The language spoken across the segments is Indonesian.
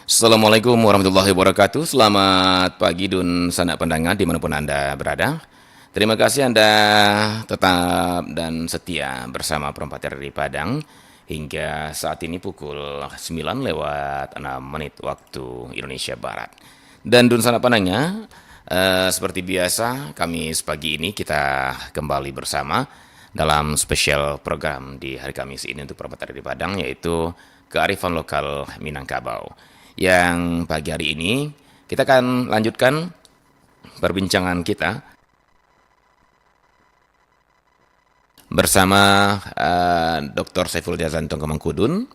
Assalamualaikum warahmatullahi wabarakatuh. Selamat pagi dan sanak pendengar dimanapun Anda berada. Terima kasih Anda tetap dan setia bersama Perempat dari Padang hingga saat ini pukul 9 lewat 6 menit waktu Indonesia Barat. Dan dun sanak pandangnya, seperti biasa Kamis pagi ini kita kembali bersama dalam spesial program di hari Kamis ini untuk Perempat dari Padang, yaitu kearifan lokal Minangkabau. Yang pagi hari ini kita akan lanjutkan perbincangan kita bersama Dr. Saiful Jazanto Kemangkudun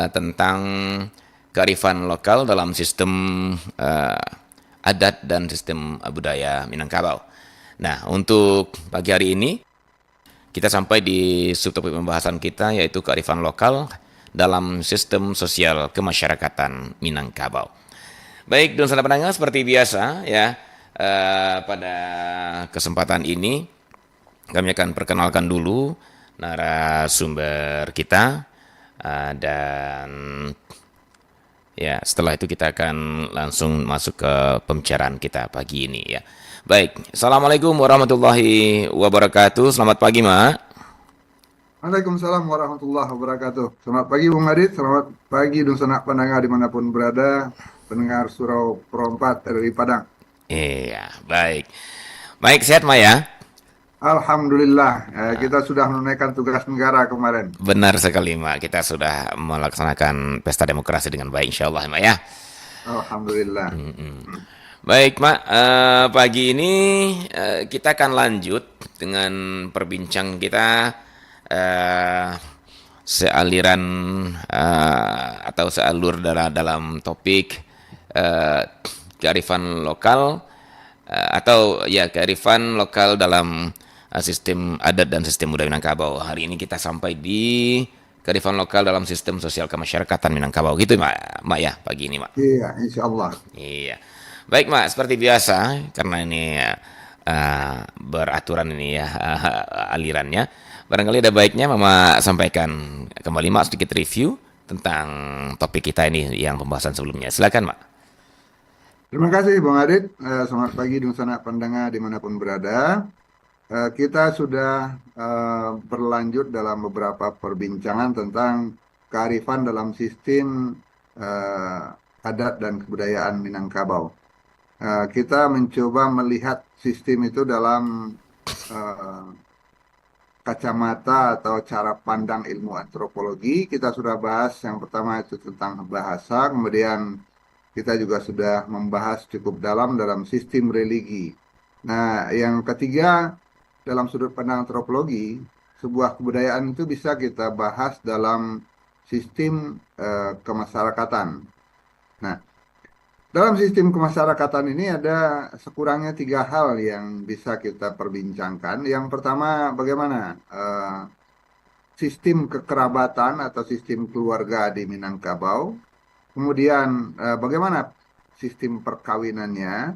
tentang kearifan lokal dalam sistem adat dan sistem budaya Minangkabau. Nah, untuk pagi hari ini kita sampai di subtopik pembahasan kita, yaitu kearifan lokal dalam sistem sosial kemasyarakatan Minangkabau. Baik, dan saudara pendengar, seperti biasa ya, pada kesempatan ini kami akan perkenalkan dulu narasumber kita, dan ya setelah itu kita akan langsung masuk ke pembicaraan kita pagi ini ya. Baik, Assalamualaikum warahmatullahi wabarakatuh. Selamat pagi, Mak. Waalaikumsalam warahmatullahi wabarakatuh. Selamat pagi Bung Adit, selamat pagi dan sanak pendengar dimanapun berada, pendengar Surau Perompat dari Padang. Iya, baik. Baik, sehat, Mak ya? Alhamdulillah, kita sudah menunaikan tugas negara kemarin. Benar sekali, Mak. Kita sudah melaksanakan pesta demokrasi dengan baik, insya Allah, Mak ya. Alhamdulillah. Baik, Mak. Pagi ini kita akan lanjut dengan perbincangan kita sealiran atau sealur dalam topik kearifan lokal, atau ya kearifan lokal dalam sistem adat dan sistem budaya Minangkabau. Hari ini kita sampai di kearifan lokal dalam sistem sosial kemasyarakatan Minangkabau, gitu Mak ya, pagi ini, Mak. Iya, insya Allah. Iya. Baik, Mak, seperti biasa karena ini beraturan ini ya, alirannya. Barangkali ada baiknya Mama sampaikan kembali, Mak, sedikit review tentang topik kita ini yang pembahasan sebelumnya. Silakan, Mak. Terima kasih Bung Adit, selamat pagi dan sanak pendengar dimanapun berada. Kita sudah berlanjut dalam beberapa perbincangan tentang kearifan dalam sistem adat dan kebudayaan Minangkabau. Kita mencoba melihat sistem itu dalam kacamata atau cara pandang ilmu antropologi. Kita sudah bahas yang pertama itu tentang bahasa, kemudian kita juga sudah membahas cukup dalam sistem religi. Nah, yang ketiga, dalam sudut pandang antropologi, sebuah kebudayaan itu bisa kita bahas dalam sistem kemasyarakatan. Nah, dalam sistem kemasyarakatan ini ada sekurangnya 3 hal yang bisa kita perbincangkan. Yang pertama, bagaimana sistem kekerabatan atau sistem keluarga di Minangkabau. Kemudian bagaimana sistem perkawinannya.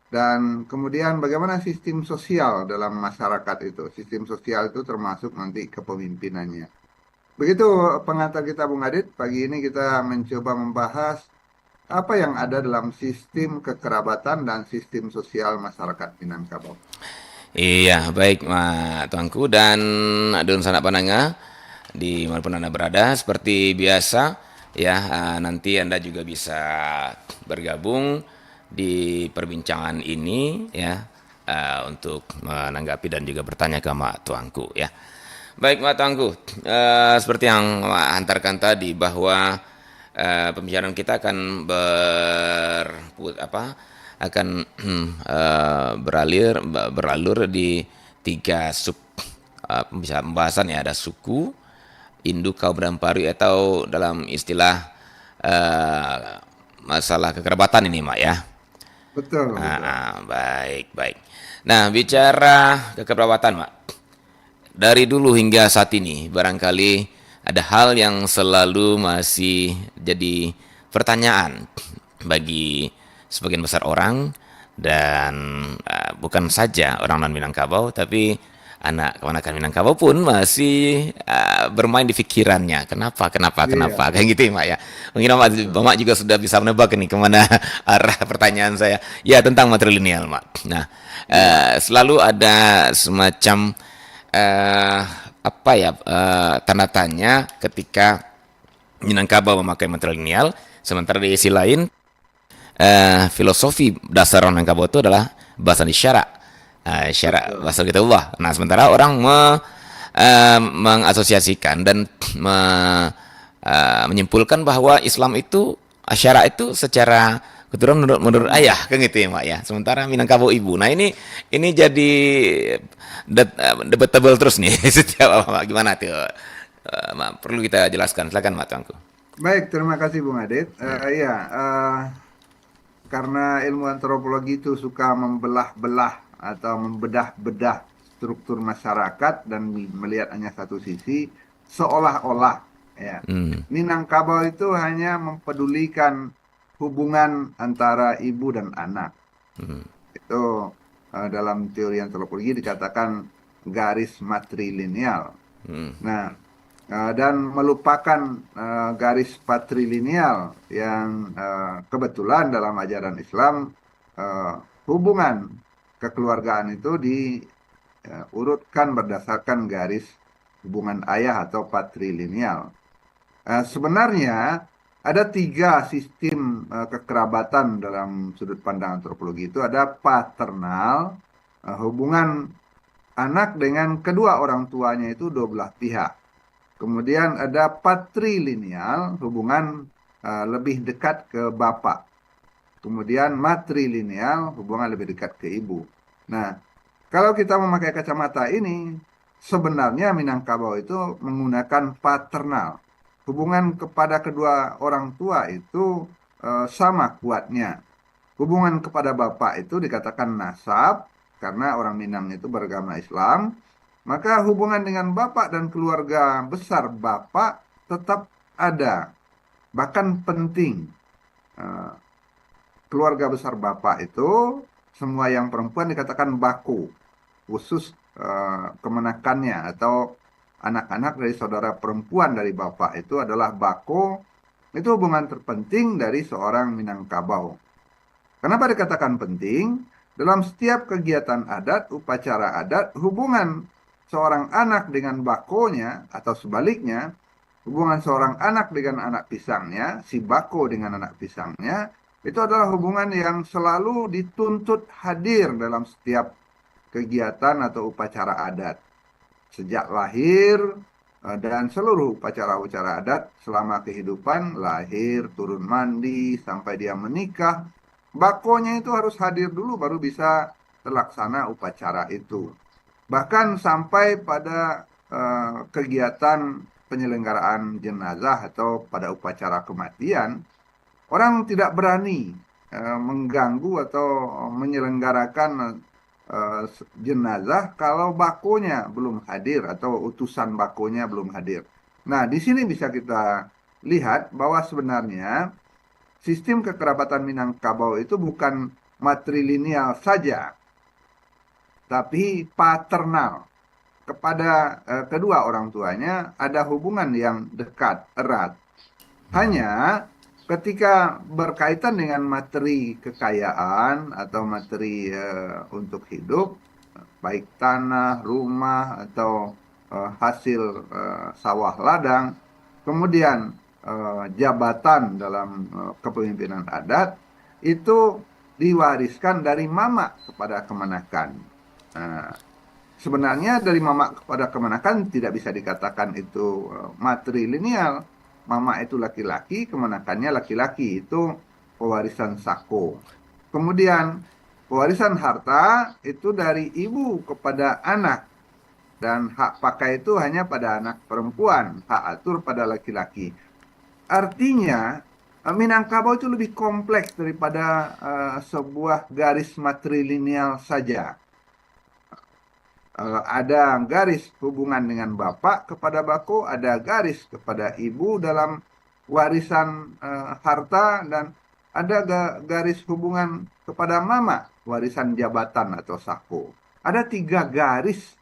Dan kemudian bagaimana sistem sosial dalam masyarakat itu. Sistem sosial itu termasuk nanti kepemimpinannya. Begitu pengantar kita Bung Adit. Pagi ini kita mencoba membahas apa yang ada dalam sistem kekerabatan dan sistem sosial masyarakat Minangkabau. Iya, baik, Mak Tuanku dan adun sanak pananga di manapun Anda berada. Seperti biasa ya, nanti Anda juga bisa bergabung di perbincangan ini ya, untuk menanggapi dan juga bertanya ke Mak Tuanku ya. Baik, Mak Tuanku, seperti yang Mak hantarkan tadi bahwa pembicaraan kita akan beralur di 3 sub pembahasan ya. Ada suku, induk, kaum dan pari, atau dalam istilah masalah kekerabatan ini, Mak ya. Betul, betul. Baik. Nah, bicara kekerabatan, Mak, dari dulu hingga saat ini barangkali ada hal yang selalu masih jadi pertanyaan bagi sebagian besar orang, dan bukan saja orang non Minangkabau, tapi anak keponakan Minangkabau pun masih bermain di pikirannya. Iya, Kenapa, kayak gitu ya, Mak ya. Mungkin betul. Mak juga sudah bisa menebak ini kemana arah pertanyaan saya. Ya, tentang matrilineal, Mak. Nah, Iya, selalu ada semacam eh, apa ya, tanda tanya ketika Minangkabau memakai matrilineal, sementara di sisi lain filosofi dasar Minangkabau itu adalah bahasa isyarat, isyarat betul. bahasa kitabullah. Nah, sementara orang mengasosiasikan dan me, menyimpulkan bahwa Islam itu syarak itu secara keturunan menurut ayah Formal. kan gitu ya, Mak ya. Sementara Minangkabau ibu. Nah, ini jadi debatable terus nih setiap gimana tuh. Perlu kita jelaskan. Silakan, Mak Tuanku. Baik, terima kasih Bung Adit. Iya, karena ilmu antropologi itu suka membelah-belah atau membedah-bedah struktur masyarakat dan melihat hanya satu sisi, seolah-olah ya Hmm. Minangkabau itu hanya mempedulikan hubungan antara ibu dan anak. Itu dalam teori antropologi dikatakan garis matrilineal. Nah, dan melupakan garis patrilineal yang kebetulan dalam ajaran Islam eh, hubungan kekeluargaan itu diurutkan berdasarkan garis hubungan ayah atau patrilineal. Sebenarnya ada tiga sistem kekerabatan dalam sudut pandang antropologi itu ada paternal, hubungan anak dengan kedua orang tuanya itu dua belah pihak. Kemudian ada patrilineal, hubungan lebih dekat ke bapak. Kemudian matrilineal, hubungan lebih dekat ke ibu. Nah, kalau kita memakai kacamata ini, sebenarnya Minangkabau itu menggunakan paternal. Hubungan kepada kedua orang tua itu sama kuatnya. Hubungan kepada bapak itu dikatakan nasab, karena orang Minang itu beragama Islam. Maka hubungan dengan bapak dan keluarga besar bapak tetap ada, bahkan penting. Eh, Keluarga besar bapak itu semua yang perempuan dikatakan bako, khusus kemenakannya atau anak-anak dari saudara perempuan dari bapak itu adalah bako. Itu hubungan terpenting dari seorang Minangkabau. Kenapa dikatakan penting? Dalam setiap kegiatan adat, upacara adat, hubungan seorang anak dengan bakonya atau sebaliknya, hubungan seorang anak dengan anak pisangnya, si bako dengan anak pisangnya, itu adalah hubungan yang selalu dituntut hadir dalam setiap kegiatan atau upacara adat. Sejak lahir dan seluruh upacara-upacara adat selama kehidupan, lahir, turun mandi, sampai dia menikah, bakonya itu harus hadir dulu baru bisa terlaksana upacara itu. Bahkan sampai pada kegiatan penyelenggaraan jenazah atau pada upacara kematian, orang tidak berani mengganggu atau menyelenggarakan jenazah kalau bakonya belum hadir atau utusan bakonya belum hadir. Nah, di sini bisa kita lihat bahwa sebenarnya sistem kekerabatan Minangkabau itu bukan matrilineal saja, tapi paternal. Kepada kedua orang tuanya ada hubungan yang dekat, erat. Hanya ketika berkaitan dengan materi kekayaan atau materi untuk hidup, baik tanah, rumah, atau hasil sawah ladang, kemudian jabatan dalam kepemimpinan adat, itu diwariskan dari mama kepada kemenakan. Nah, sebenarnya dari mama kepada kemenakan tidak bisa dikatakan itu matrilineal. Mama itu laki-laki, kemenakannya laki-laki. Itu pewarisan sako. Kemudian pewarisan harta itu dari ibu kepada anak. Dan hak pakai itu hanya pada anak perempuan. Hak atur pada laki-laki. Artinya, Minangkabau itu lebih kompleks daripada sebuah garis matrilineal saja. Ada garis hubungan dengan bapak kepada bako, ada garis kepada ibu dalam warisan harta, dan ada garis hubungan kepada mama, warisan jabatan atau sako. Ada tiga garis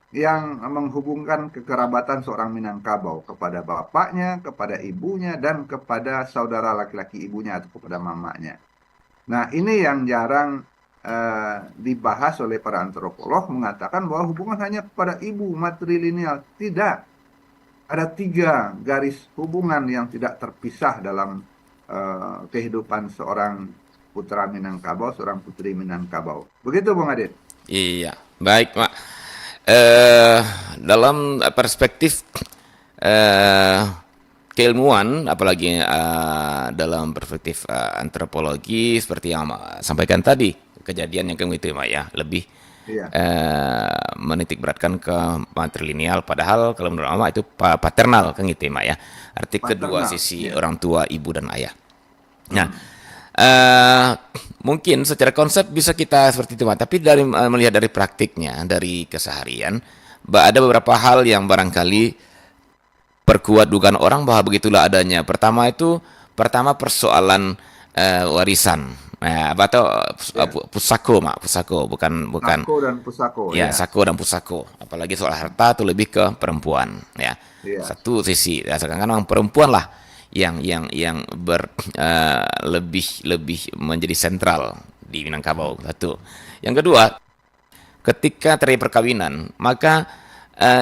yang menghubungkan kekerabatan seorang Minangkabau kepada bapaknya, kepada ibunya, dan kepada saudara laki-laki ibunya atau kepada mamanya. Nah, ini yang jarang dibahas oleh para antropolog, mengatakan bahwa hubungan hanya kepada ibu matrilineal. Tidak. Ada 3 garis hubungan yang tidak terpisah dalam kehidupan seorang putra Minangkabau, seorang putri Minangkabau. Begitu, Bung Adit. Iya, baik, Mak. Eh, dalam perspektif eh, keilmuan, apalagi dalam perspektif antropologi, seperti yang Mak sampaikan tadi, kejadian yang kamu itu, Mak, ya, lebih Iya, menitik beratkan ke matrilineal, padahal kalau menurut Mak itu paternal, kan gitu, Mak, ya. Arti kedua maternal. sisi Iya. orang tua, ibu dan ayah. Nah, Hmm. eh mungkin secara konsep bisa kita seperti itu, Pak. Tapi dari melihat dari praktiknya, dari keseharian, ada beberapa hal yang barangkali perkuat dugaan orang bahwa begitulah adanya. Pertama persoalan warisan. Nah, apa atau Ya. pusako, Mak, pusako, bukan Sako dan pusako, ya, ya. sako dan pusako. Apalagi soal harta itu lebih ke perempuan, ya. Iya. Satu sisi, ya, sedangkan orang perempuan lah yang lebih lebih menjadi sentral di Minangkabau. Satu. Yang kedua, ketika terjadi perkawinan, maka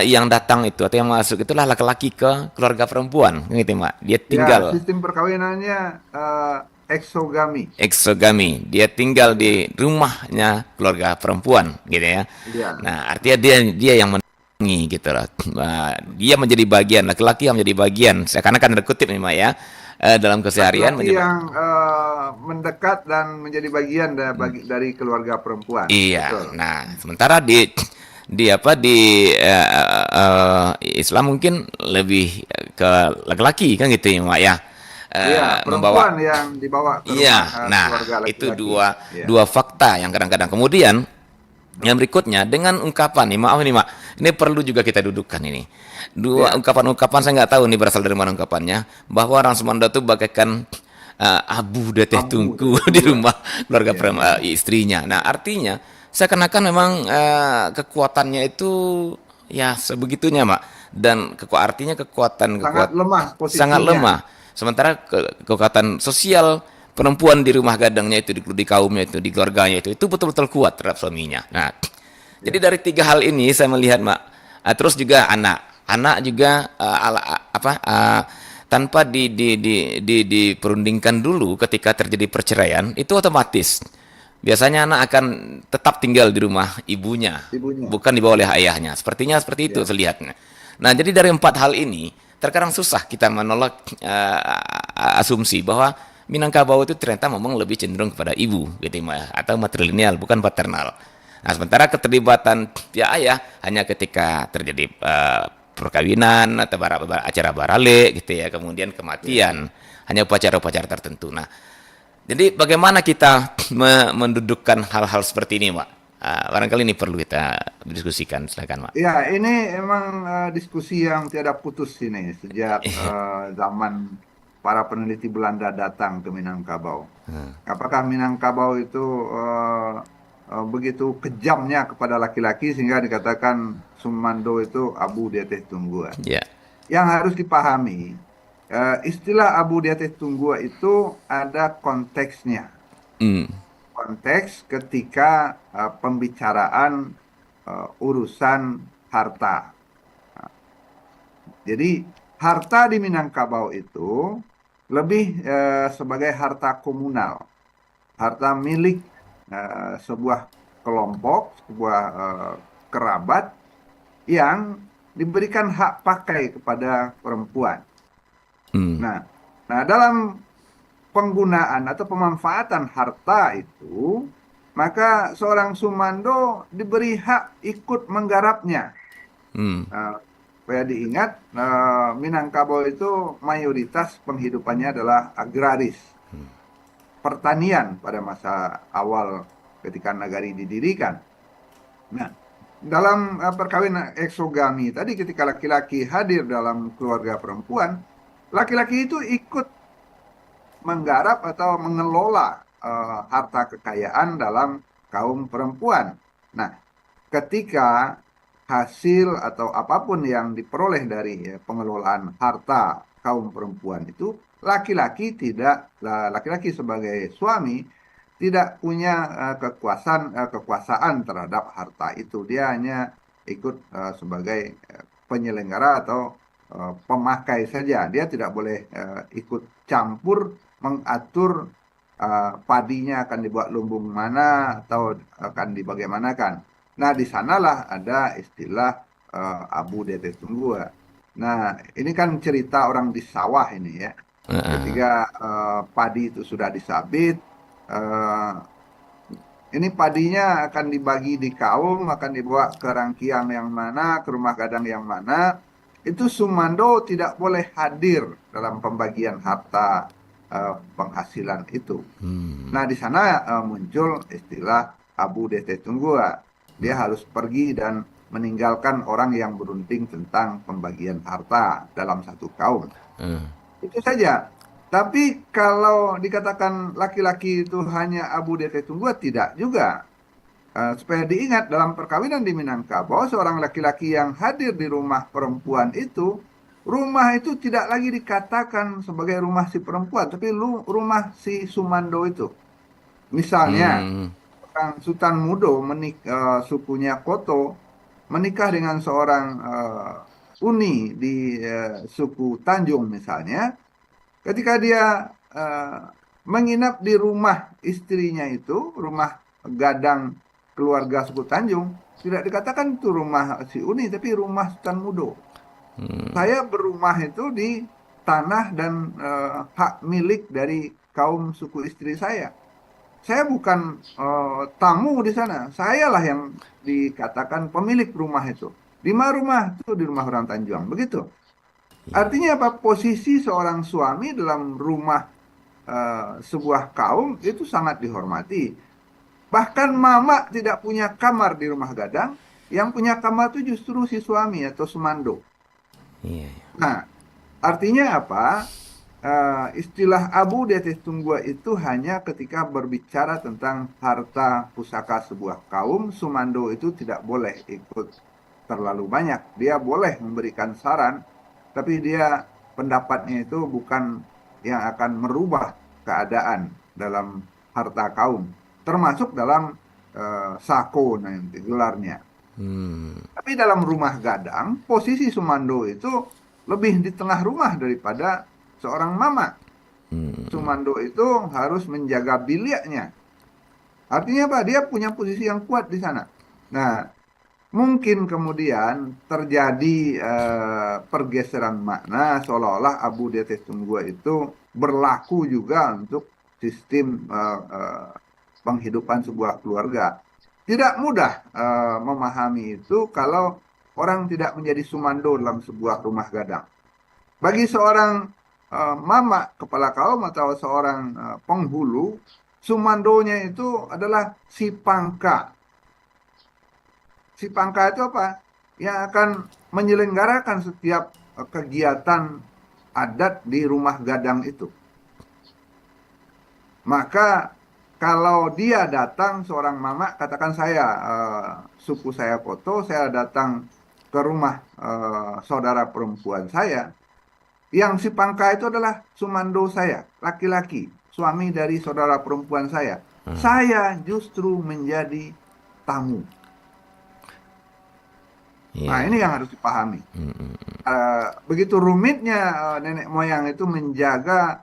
yang datang itu atau yang masuk itulah laki-laki ke keluarga perempuan, gitu, Mak. Dia Ya, tinggal sistem perkawinannya eksogami. eksogami, dia tinggal Ya. di rumahnya keluarga perempuan, gitu ya. Iya. Nah, artinya dia yang mendampingi gitu loh. Dia menjadi bagian, laki-laki yang menjadi bagian. Seakan-akan ada kutip nih, Mak, ya. Dalam keseharian Laki-laki menjadi yang mendekat dan menjadi bagian dari keluarga perempuan. iya. Betul. Nah, sementara di Islam mungkin lebih ke laki-laki kan gitu ya, Mak, ya. Iya, Membawa perempuan yang dibawa ke rumah iya. Nah, keluarga itu laki-laki. dua Iya. dua fakta yang kadang-kadang kemudian yang berikutnya dengan ungkapan nih, maaf nih, Mak, ini perlu juga kita dudukkan ini. Dua Iya. ungkapan-ungkapan saya nggak tahu nih berasal dari mana ungkapannya, bahwa orang Sumanda itu bagaikan abu deteh Abu tungku dari di tumbuhan. rumah keluarga Iya, iya. istrinya. Nah, artinya seakan-akan memang kekuatannya itu ya sebegitunya, Mak. Dan artinya Sangat lemah sangat posisinya. lemah. Sementara kekuatan sosial perempuan di rumah gadangnya itu, di kaumnya itu, di keluarganya itu betul-betul kuat terhadap suaminya. Nah, jadi Ya. dari 3 hal ini saya melihat, Mak. Terus juga anak juga tanpa diperundingkan dulu ketika terjadi perceraian itu otomatis biasanya anak akan tetap tinggal di rumah ibunya, Ibunya. bukan dibawa oleh ayahnya. Sepertinya seperti itu Ya. selihatnya. Nah, jadi dari 4 hal ini terkadang susah kita menolak asumsi bahwa Minangkabau itu ternyata memang lebih cenderung kepada ibu, gitu, atau matrilineal, bukan paternal. Nah, sementara keterlibatan pihak ayah hanya ketika terjadi perkawinan atau acara barale, gitu ya, kemudian Ya. kematian, hanya upacara-upacara tertentu. Nah, jadi bagaimana kita mendudukkan hal-hal seperti ini, Pak? Barangkali ini perlu kita diskusikan, silakan, Pak. Ya, ini emang diskusi yang tiada putus ini sejak zaman para peneliti Belanda datang ke Minangkabau. Apakah Minangkabau itu begitu kejamnya kepada laki-laki sehingga dikatakan Sumando itu Abu Deteh Tunggua. Ya. Yang harus dipahami, istilah Abu Deteh Tunggua itu ada konteksnya. Hmm. Konteks ketika pembicaraan urusan harta. Jadi harta di Minangkabau itu lebih sebagai harta komunal, harta milik sebuah kelompok, sebuah kerabat yang diberikan hak pakai kepada perempuan. Hmm. Nah, nah dalam penggunaan atau pemanfaatan harta itu, maka seorang Sumando diberi hak ikut menggarapnya. Hmm. Supaya diingat, Minangkabau itu mayoritas penghidupannya adalah agraris, pertanian pada masa awal ketika nagari didirikan. Nah, dalam perkawinan eksogami tadi ketika laki-laki hadir dalam keluarga perempuan, laki-laki itu ikut menggarap atau mengelola harta kekayaan dalam kaum perempuan. Nah, ketika hasil atau apapun yang diperoleh dari pengelolaan harta kaum perempuan itu, laki-laki sebagai suami tidak punya kekuasaan terhadap harta itu. Dia hanya ikut sebagai penyelenggara atau pemakai saja. Dia tidak boleh ikut campur mengatur padinya akan dibuat lumbung mana atau akan dibagaimanakan. Nah, di sanalah ada istilah Abu Dete Tunggua. Nah, ini kan cerita orang di sawah ini ya. Heeh. Ketika padi itu sudah disabit, eh, ini padinya akan dibagi di kaum, akan dibawa ke Rangkiang yang mana, ke Rumah Gadang yang mana. Itu Sumando tidak boleh hadir dalam pembagian harta penghasilan itu. Hmm. Nah, di sana muncul istilah Abu Dete Tunggua. Dia harus pergi dan meninggalkan orang yang berunding tentang pembagian harta dalam satu kaum. Hmm. Itu saja. Tapi kalau dikatakan laki-laki itu hanya Abu Dete Tunggua, tidak juga. Supaya diingat dalam perkawinan di Minangkabau, seorang laki-laki yang hadir di rumah perempuan itu, rumah itu tidak lagi dikatakan sebagai rumah si perempuan, tapi rumah si Sumando itu. Misalnya, Hmm. orang Sultan Mudo sukunya Koto menikah dengan seorang Uni di suku Tanjung misalnya, ketika dia eh, menginap di rumah istrinya itu, rumah gadang keluarga suku Tanjung, tidak dikatakan itu rumah si Uni, tapi rumah Sultan Mudo. Saya berumah itu di tanah dan hak milik dari kaum suku istri saya. Saya bukan tamu di sana. Sayalah yang dikatakan pemilik rumah itu. Di mana rumah itu? Di rumah orang Tanjung. Begitu. Artinya apa? Posisi seorang suami dalam rumah sebuah kaum itu sangat dihormati. Bahkan mama tidak punya kamar di rumah gadang. Yang punya kamar itu justru si suami atau sumando. Iya. Nah, artinya apa? Istilah Abu Detes Tunggua itu hanya ketika berbicara tentang harta pusaka sebuah kaum, Sumando itu tidak boleh ikut terlalu banyak. Dia boleh memberikan saran, tapi dia pendapatnya itu bukan yang akan merubah keadaan dalam harta kaum, termasuk dalam sako nanti gelarnya. Hmm. Tapi dalam rumah gadang, posisi Sumando itu lebih di tengah rumah daripada seorang mama. Hmm. Sumando itu harus menjaga biliknya. Artinya apa? Dia punya posisi yang kuat di sana. Nah, mungkin kemudian terjadi pergeseran makna seolah-olah Abu Detes Tunggua itu berlaku juga untuk sistem penghidupan sebuah keluarga. Tidak mudah memahami itu kalau orang tidak menjadi sumando dalam sebuah rumah gadang. Bagi seorang mama kepala kaum atau seorang penghulu, sumandonya itu adalah si pangka. Si pangka itu apa? Yang akan menyelenggarakan setiap kegiatan adat di rumah gadang itu. Maka kalau dia datang seorang mama, katakan saya suku saya Koto, saya datang ke rumah saudara perempuan saya, yang si pangka itu adalah sumando saya, laki-laki, suami dari saudara perempuan saya. Saya justru menjadi tamu. Nah, Iya. ini yang harus dipahami. Begitu rumitnya nenek moyang itu menjaga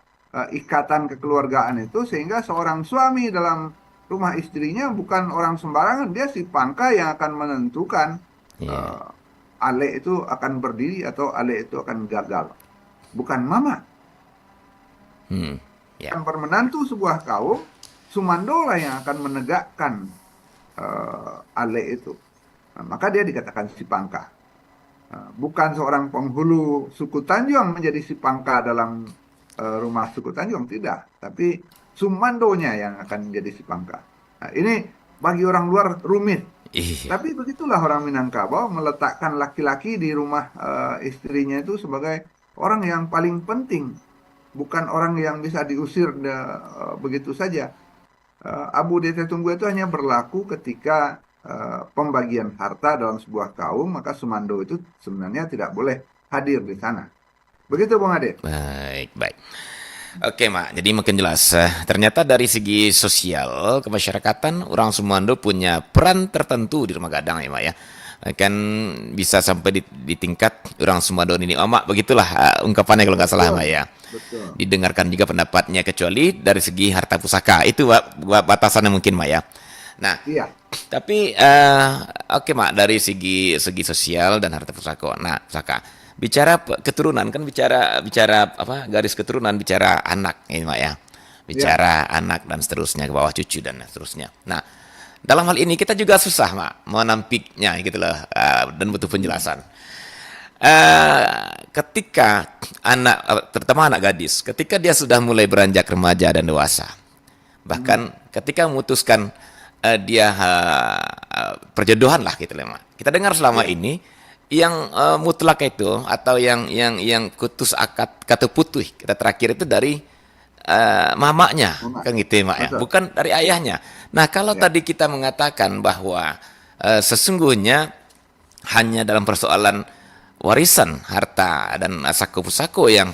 ikatan kekeluargaan itu, sehingga seorang suami dalam rumah istrinya bukan orang sembarangan, dia si pangka yang akan menentukan Iya. eh, Ale itu akan berdiri atau Ale itu akan gagal. Bukan mama. Hmm. Ya. Yang bermenantu sebuah kaum, Sumando lah yang akan menegakkan Ale itu. Nah, maka dia dikatakan si pangka. Bukan seorang penghulu suku Tanjung menjadi si pangka dalam rumah suku Tanjung, tidak. Tapi Sumandonya yang akan menjadi si pangka. Nah, ini bagi orang luar rumit. Iya. Tapi begitulah orang Minangkabau meletakkan laki-laki di rumah istrinya itu sebagai orang yang paling penting. Bukan orang yang bisa diusir begitu saja. Abu Dete Tunggu itu hanya berlaku ketika pembagian harta dalam sebuah kaum, maka Sumando itu sebenarnya tidak boleh hadir di sana. Begitu, Bung Ade. Baik, baik. Oke, Mak. Jadi makin jelas. Ternyata dari segi sosial kemasyarakatan, orang Sumando punya peran tertentu di Rumah Gadang ya, Mak ya. Kan bisa sampai di tingkat orang Sumando ini Mak, begitulah ungkapannya kalau nggak salah, Betul, Mak ya. betul. Didengarkan juga pendapatnya kecuali dari segi harta pusaka. Itu batasannya mungkin, Mak ya. Nah, Iya, tapi oke Mak, dari segi segi sosial dan harta pusaka. Nah, pusaka. Bicara keturunan kan bicara bicara apa garis keturunan bicara anak ini Mak ya. iya. Bicara anak dan seterusnya ke bawah cucu dan seterusnya. Nah, dalam hal ini kita juga susah Mak menampiknya gitu loh dan butuh penjelasan. Ketika anak terutama anak gadis, ketika dia sudah mulai beranjak remaja dan dewasa, Hmm, bahkan ketika memutuskan dia perjodohan lah gitu loh Mak. Kita dengar selama iya. ini yang mutlak itu atau yang putus akad kata putih kita terakhir itu dari mamanya Muhammad. kan gitu ya Mak ya, Betul. bukan dari ayahnya. Nah kalau Ya. tadi kita mengatakan bahwa sesungguhnya hanya dalam persoalan warisan harta dan sako-pusako yang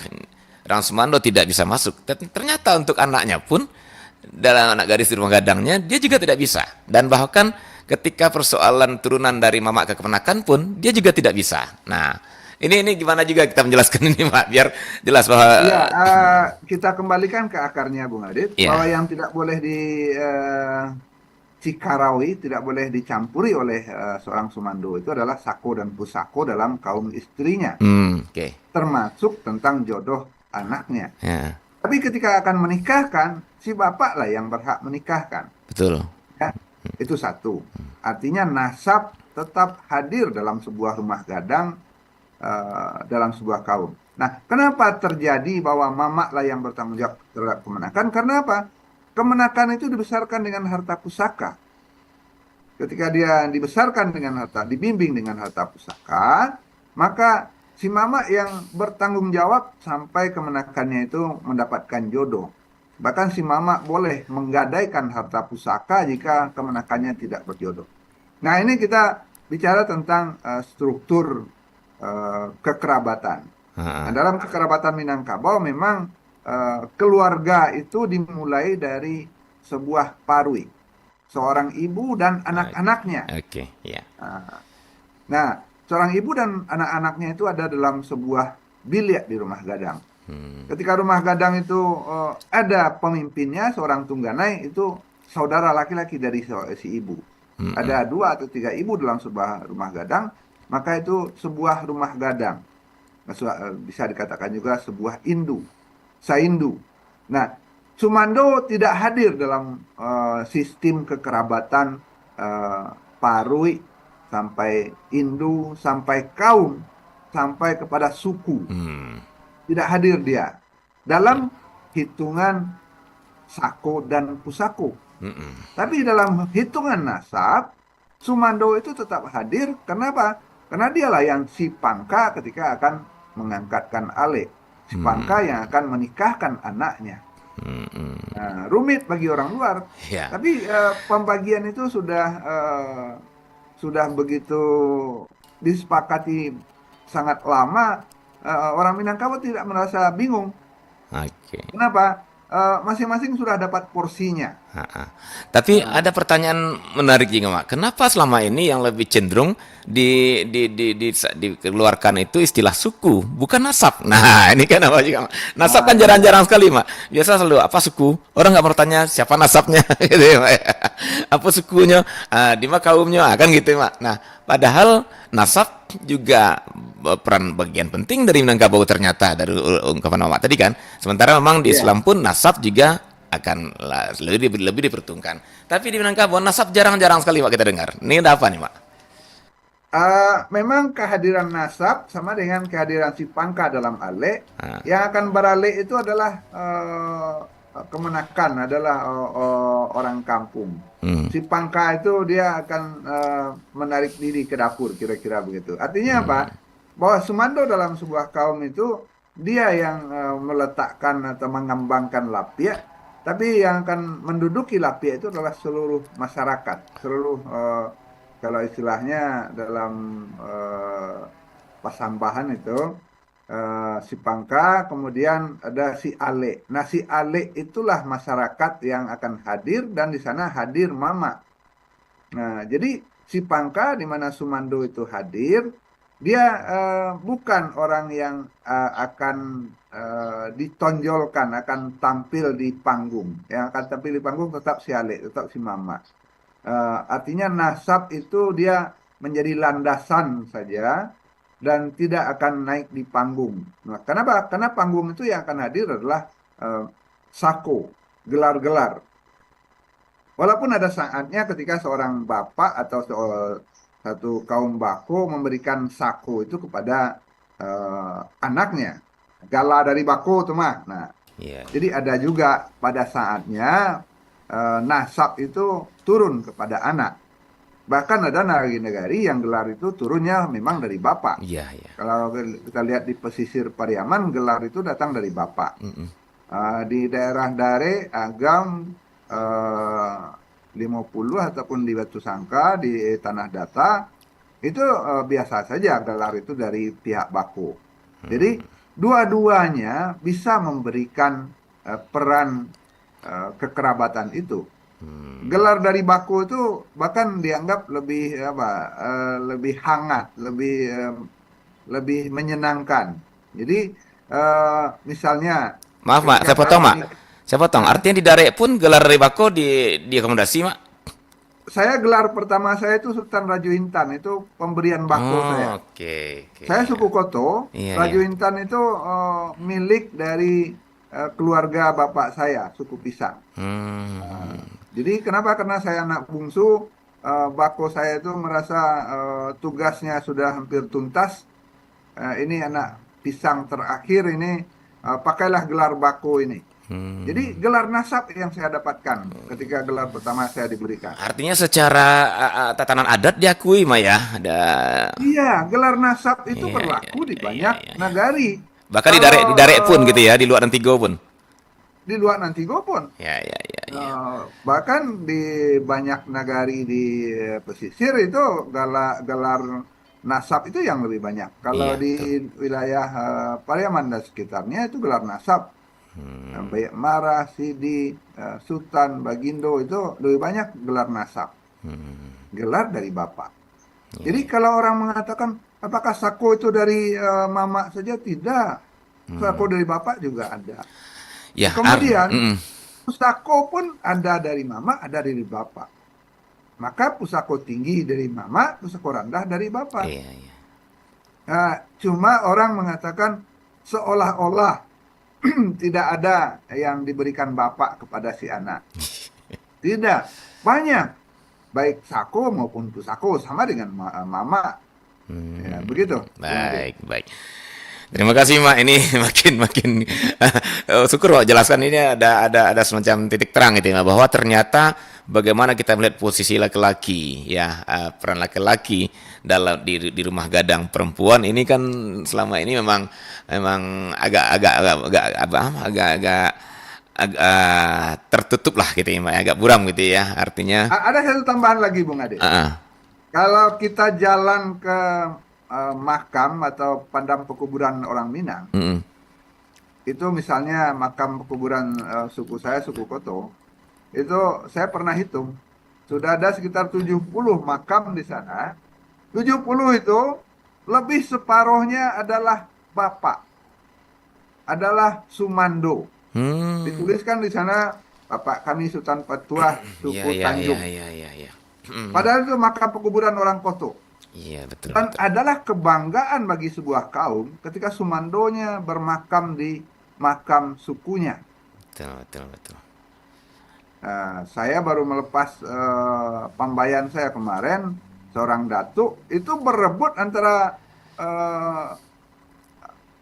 orang Sumando tidak bisa masuk. Ternyata untuk anaknya pun dalam anak gadis di rumah gadangnya dia juga tidak bisa. Dan bahkan ketika persoalan turunan dari mama ke keponakan pun dia juga tidak bisa. Nah, ini gimana juga kita menjelaskan ini Pak biar jelas bahwa Iya, kita kembalikan ke akarnya, Bung Adit, bahwa ya. yang tidak boleh di Cikarawi, tidak boleh dicampuri oleh seorang Sumando itu adalah sako dan pusako dalam kaum istrinya, Oke. termasuk tentang jodoh anaknya. Ya, Tapi ketika akan menikahkan, si bapak lah yang berhak menikahkan. betul. Ya, itu satu. Artinya nasab tetap hadir dalam sebuah rumah gadang, dalam sebuah kaum. Nah, kenapa terjadi bahwa mamak lah yang bertanggung jawab terhadap kemenakan? Karena apa? Kemenakan itu dibesarkan dengan harta pusaka. Ketika dia dibesarkan dengan harta, dibimbing dengan harta pusaka, maka si mamak yang bertanggung jawab sampai kemenakannya itu mendapatkan jodoh. Bahkan si mamak boleh menggadaikan harta pusaka jika kemenakannya tidak berjodoh. Nah, ini kita bicara tentang struktur kekerabatan. Nah, Ha, dalam kekerabatan Minangkabau memang keluarga itu dimulai dari sebuah parwi, seorang ibu dan anak-anaknya. oke, ya. Nah, nah, seorang ibu dan anak-anaknya itu ada dalam sebuah bilik di rumah gadang. Ketika rumah gadang itu ada pemimpinnya, seorang tungganai itu saudara laki-laki dari si ibu. Ada dua atau tiga ibu dalam sebuah rumah gadang, maka itu sebuah rumah gadang. Bisa dikatakan juga sebuah indu, saindu. Nah, Sumando tidak hadir dalam sistem kekerabatan eh, Parui sampai Indu, sampai kaum, sampai kepada suku. Hmm, Tidak hadir dia dalam ya. hitungan sako dan pusako. Mm-mm. Tapi dalam hitungan nasab, Sumando itu tetap hadir. Kenapa? Karena dialah yang si Pangka ketika akan mengangkatkan alek. Si Pangka yang akan menikahkan anaknya. Nah, rumit bagi orang luar. Ya. Tapi pembagian itu sudah begitu disepakati sangat lama. Orang Minangkabau tidak merasa bingung. Oke. Kenapa? Masing-masing sudah dapat porsinya. Ha-ha. Tapi Nah, ada pertanyaan menarik juga, Mak. Kenapa selama ini yang lebih cenderung dikeluarkan itu istilah suku, bukan nasab? Nah, ini kan apa juga, Mak? Nasab kan ini dia. jarang-jarang sekali, Mak. Biasa selalu apa suku? Orang nggak bertanya siapa nasabnya, gitu ya, Mak. Apa sukunya? Di mana kaumnya? Kan gitu, Mak. Nah, padahal nasab juga peran bagian penting dari Minangkabau ternyata dari ungkapan Mak tadi kan. Sementara memang di Iya. Islam pun nasab juga akan lebih diperhitungkan. Tapi di Minangkabau nasab jarang-jarang sekali Pak kita dengar. Ini ada apa nih Pak? Memang kehadiran nasab sama dengan kehadiran si Pangka dalam ale, Nah, yang akan beralih itu adalah kemenakan, adalah orang kampung. hmm, Si Pangka itu dia akan menarik diri ke dapur, kira-kira begitu. Artinya apa? Bahwa Sumando dalam sebuah kaum itu dia yang meletakkan atau mengembangkan lapia, tapi yang akan menduduki lapia itu adalah seluruh masyarakat, seluruh kalau istilahnya dalam pasambahan itu si Pangka, kemudian ada si Ale. Nah, si Ale itulah masyarakat yang akan hadir dan di sana hadir Mama. Nah, jadi si Pangka di mana Sumando itu hadir, dia bukan orang yang akan ditonjolkan, akan tampil di panggung. Yang akan tampil di panggung tetap si Ale, tetap si Mama. Artinya nasab itu dia menjadi landasan saja dan tidak akan naik di panggung. Nah, kenapa? Karena panggung itu yang akan hadir adalah eh, sako, gelar-gelar. Walaupun ada saatnya ketika seorang bapak atau satu kaum bako memberikan sako itu kepada anaknya, gala dari bako itu mah. Nah, Iya, jadi ada juga pada saatnya nasab itu turun kepada anak. Bahkan ada nagari-nagari yang gelar itu turunnya memang dari bapak. iya, iya. Kalau kita lihat di pesisir Pariaman, gelar itu datang dari bapak. Mm-mm. Di daerah Dare, Agam, 50 ataupun di Batu Sangka, di Tanah Datar, itu biasa saja gelar itu dari pihak Bako. Jadi dua-duanya bisa memberikan peran kekerabatan itu. Gelar dari Bako itu bahkan dianggap lebih apa, lebih hangat, lebih menyenangkan. Jadi misalnya Maaf, Mak, ketika saya potong, kami Mak. Saya potong. Hah? Artinya di Darek pun gelar dari Bako diakomodasi, Mak? Saya gelar pertama saya itu Sultan Raju Intan, itu pemberian Bako saya. Oh, oke, oke, Saya ya. suku Koto, Iya, Raju iya. Intan itu milik dari keluarga bapak saya, suku Pisang. Hmm, Nah, jadi kenapa? Karena saya anak bungsu, Bako saya itu merasa tugasnya sudah hampir tuntas. Ini anak Pisang terakhir ini, pakailah gelar Bako ini. Jadi hmm. gelar nasab yang saya dapatkan ketika gelar pertama saya diberikan. Artinya secara tatanan adat diakui, Mak ya. Ada. Iya, gelar nasab itu Iya, iya, berlaku di iya, iya, banyak iya, iya. nagari. Bahkan Kalau di Darek pun gitu ya, di luar Antigo pun. di luar Nantigo pun, Ya, ya, ya, ya. eh, bahkan di banyak nagari di pesisir itu gelar nasab itu yang lebih banyak. Kalau Iya, di betul. wilayah Pariaman dan sekitarnya itu gelar nasab. Baik Marah, Sidi, Sultan, Bagindo itu lebih banyak gelar nasab. Gelar dari bapak. Iya, Jadi iya. kalau orang mengatakan apakah sako itu dari mama saja? Tidak. Sako dari bapak juga ada. Ya, Kemudian mm-mm. pusako pun ada dari mama, ada dari bapak. Maka pusako tinggi dari mama, pusako rendah dari bapak. Iya, iya. Nah, cuma orang mengatakan seolah-olah tidak ada yang diberikan bapak kepada si anak. Tidak. Banyak. Baik sako maupun pusako sama dengan mama. Ya, begitu, Bung Ade. Baik, baik. Terima kasih, Mak. Ini makin syukur Pak jelaskan ini ada semacam titik terang itu ya, bahwa ternyata bagaimana kita melihat posisi laki-laki ya, peran laki-laki dalam di rumah gadang perempuan ini kan selama ini memang memang agak tertutup lah gitu ya, Mak, agak buram gitu ya. Artinya Ada satu tambahan lagi, Bung Ade. ah, Kalau kita jalan ke makam atau padang pekuburan orang Minang, mm-mm, itu misalnya makam pekuburan suku saya, suku Koto, itu saya pernah hitung, sudah ada sekitar 70 makam di sana. 70 itu lebih separuhnya adalah bapak, adalah Sumando. hmm, Dituliskan di sana, Bapak kami Sultan Petuah, ya, suku ya, ya, Tanjung. ya, ya, ya. Mm, Padahal itu makam pekuburan orang Koto. iya, betul, Dan betul. adalah kebanggaan bagi sebuah kaum ketika Sumandonya bermakam di makam sukunya. Betul, betul, betul. Saya baru melepas pambayan saya kemarin, seorang datuk itu berebut antara eh,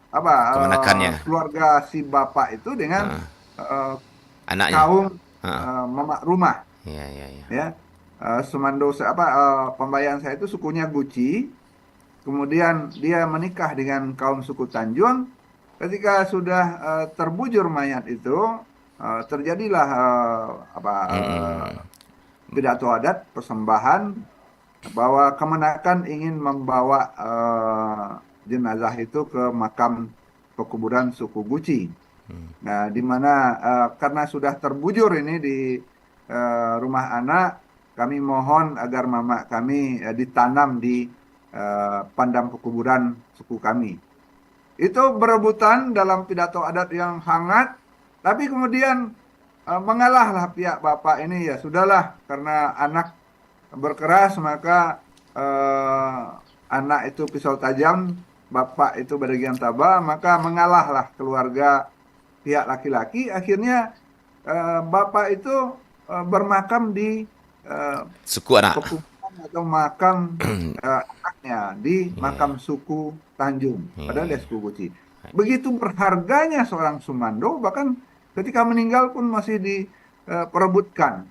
apa Kemenakannya, keluarga si bapak itu dengan eh, anaknya. kaum Ah, mamak rumah. iya, iya, iya. Ya, Sumando pambayan saya itu sukunya Guci. Kemudian dia menikah dengan kaum suku Tanjung. Ketika sudah terbujur mayat itu, terjadilah Mm-mm. pidato adat persembahan. bahwa kemenakan ingin membawa jenazah itu ke makam pekuburan suku Guci. Nah, di mana karena sudah terbujur ini di rumah anak, kami mohon agar mama kami ditanam di padang pekuburan suku kami. Itu berebutan dalam pidato adat yang hangat, tapi kemudian mengalahlah pihak bapak ini, ya sudahlah, karena anak berkeras maka anak itu pisau tajam, bapak itu bagian tabah, maka mengalahlah keluarga pihak laki-laki. Akhirnya bapak itu bermakam di Suku anak. pekuburan atau makam anaknya di makam suku Tanjung, padahal dia suku Guci. Begitu berharganya seorang Sumando, bahkan ketika meninggal pun masih diperebutkan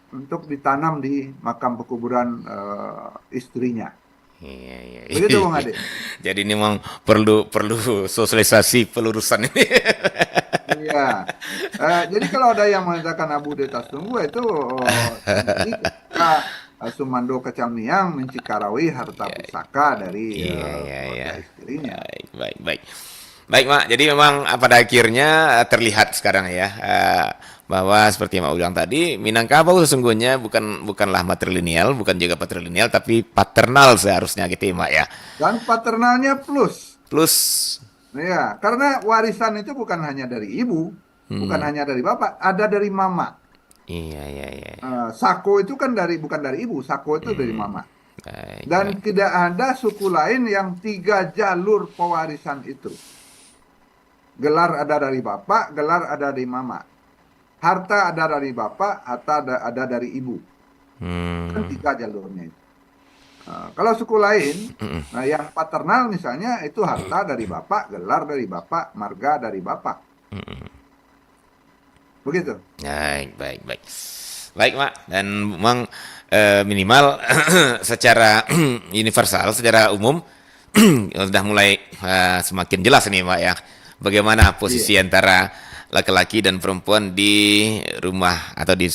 untuk ditanam di makam pekuburan istrinya. Iya, iya, Begitu iya. Bung Ade. Jadi ini memang perlu perlu sosialisasi pelurusan ini. Iya. Jadi kalau ada yang mengatakan Abu de Tunggu itu ini ketika Sumando Kecamniang mencikarawai harta pusaka dari Iya, iya, iya. keluarga istrinya. Baik, baik, baik. Baik, Mak. Jadi memang pada akhirnya terlihat sekarang ya bahwa seperti yang Mak bilang tadi, Minangkabau sesungguhnya bukanlah matrilineal, bukan juga patrilineal, tapi paternal seharusnya gitu ya, Mak ya. Dan paternalnya plus. Plus, Ya, karena warisan itu bukan hanya dari ibu, bukan hanya dari bapak, ada dari mama. iya, iya, iya. Sako itu kan bukan dari ibu, sako itu dari mama. Baik, baik. Dan tidak ada suku lain yang 3 jalur pewarisan itu. Gelar ada dari bapak, gelar ada dari mama. Harta ada dari bapak, harta ada dari ibu. Kan Hmm, 3 jalurnya itu. Kalau suku lain, nah yang paternal misalnya itu harta dari bapak, gelar dari bapak, marga dari bapak. Begitu. baik, baik, baik. Baik, Mak. Dan memang minimal secara universal, secara umum sudah mulai semakin jelas ini, Mak ya. Bagaimana Iya. posisi antara laki-laki dan perempuan di rumah atau di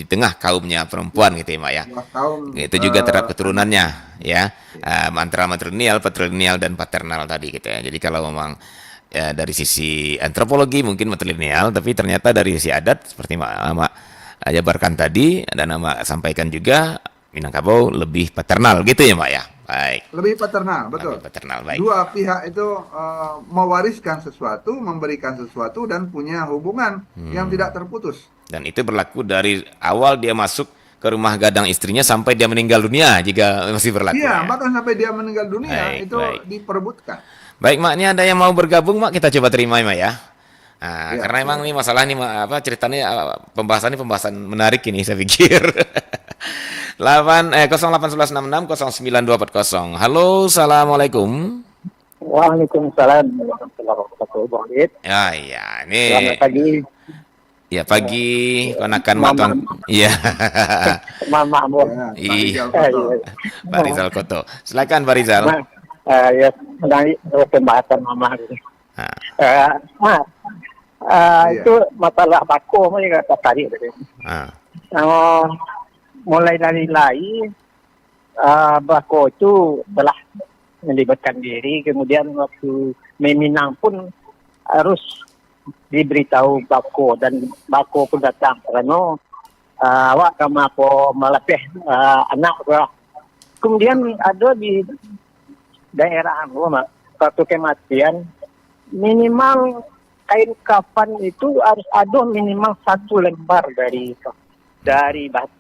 tengah kaumnya perempuan gitu ya, Mak ya. 2 tahun Itu juga terhadap anak. keturunannya ya. Iya. Antara matrilineal, patrilineal dan paternal tadi gitu ya. Jadi kalau memang ya, dari sisi antropologi mungkin matrilineal, tapi ternyata dari sisi adat seperti Mak jabarkan tadi dan Mak sampaikan juga Minangkabau lebih paternal gitu ya, Mak ya. Baik, Lebih paternal, betul. lebih paternal baik. Dua pihak itu mewariskan sesuatu, memberikan sesuatu, dan punya hubungan yang tidak terputus. Dan itu berlaku dari awal dia masuk ke rumah gadang istrinya sampai dia meninggal dunia jika masih berlaku Iya, ya. bahkan sampai dia meninggal dunia Baik, itu baik. diperebutkan. Baik, Mak, ini ada yang mau bergabung, Mak, kita coba terima, Mak ya. Nah, Ya, karena emang ini silakan. masalah nih, Mak, apa ceritanya pembahasan ini pembahasan menarik ini saya pikir. 0811660924. Halo, assalamualaikum. Waalaikumsalam warahmatullahi wabarakatuh, Bang Id. Ya, ya, Selamat ini pagi, ya pagi, konakan Mak Mama, Tuan. Iya. Mama, Bang. Ya, Pak Iya, Rijal Koto. Iya. Pak Rizal Koto. Silakan Pak Rizal. Nah, ya, menarik pembahasan Mama ini. Nah, Eh, Mas, Iya. itu masalah bako ini kata tadi. nah, Eh, mulai dari lahir, bako itu telah melibatkan diri, kemudian waktu meminang pun harus diberitahu bako, dan bako pun datang karena awak kama po melepeh anak ko. Kemudian ada di daerah aku satu kematian minimal kain kafan itu harus ada minimal 1 lembar dari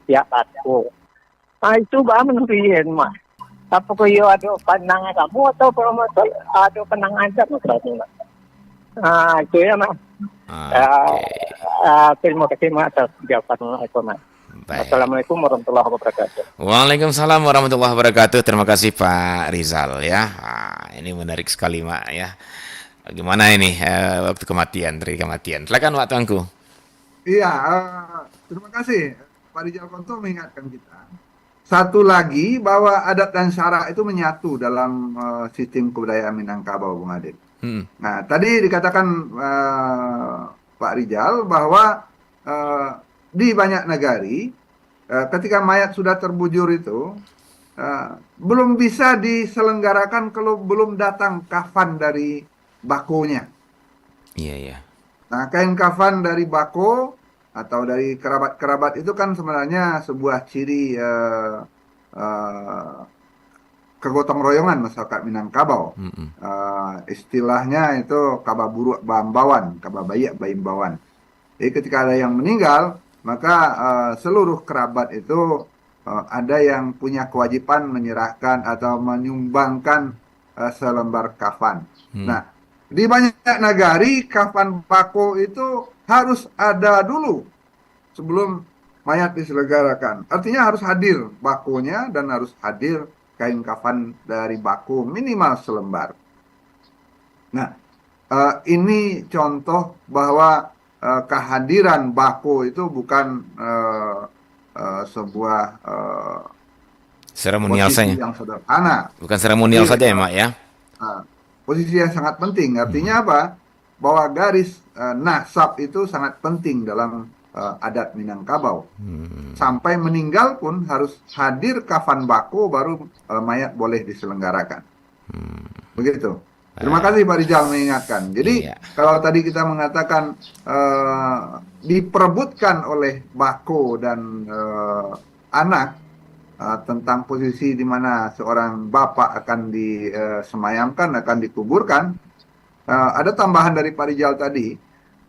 pihak bako. Nah itu bah menurian mah. Apa kau ada pandangan kamu atau ada pandangan kamu maksudnya? Itu ya mas. oke. Terima kasih mas atas jawaban itu mas. Baik. Assalamualaikum warahmatullahi wabarakatuh. Waalaikumsalam warahmatullahi wabarakatuh. Terima kasih Pak Rizal ya. Ini menarik sekali, Mak ya. Bagaimana ini waktu kematian, dari kematian. Silakan Pak Tuanku. Iya, terima kasih. Pak Rijal Koto mengingatkan kita. Satu lagi, bahwa adat dan syarak itu menyatu dalam sistem kebudayaan Minangkabau, Bung Adit. Hmm. Nah, tadi dikatakan Pak Rijal bahwa di banyak negari, ketika mayat sudah terbujur itu, belum bisa diselenggarakan kalau belum datang kafan dari bakonya. Iya, iya. Nah, kain kafan dari bako atau dari kerabat-kerabat itu kan sebenarnya sebuah ciri eh, kegotong royongan masyarakat Minangkabau. Mm-mm. Istilahnya itu kababuru bambawan, kababayak baimbawan. Jadi ketika ada yang meninggal, maka seluruh kerabat itu ada yang punya kewajiban menyerahkan atau menyumbangkan selembar kafan. Hmm. Nah, di banyak negari kafan bako itu harus ada dulu sebelum mayat diselenggarakan. Artinya harus hadir bakonya dan harus hadir kain kafan dari bako minimal selembar. Nah, ini contoh bahwa kehadiran bako itu bukan sebuah Seremonial posisi saja. yang sederhana. Bukan seremonial Jadi, saja ya, Mak ya. Posisi yang sangat penting. Artinya apa? Bahwa garis nasab itu sangat penting dalam adat Minangkabau. Sampai meninggal pun harus hadir kafan bako baru mayat boleh diselenggarakan. Begitu. Terima kasih Pak Rijal mengingatkan. Jadi Iya. kalau tadi kita mengatakan diperebutkan oleh bako dan anak tentang posisi di mana seorang bapak akan disemayamkan, akan dikuburkan, ada tambahan dari Pak Rijal tadi.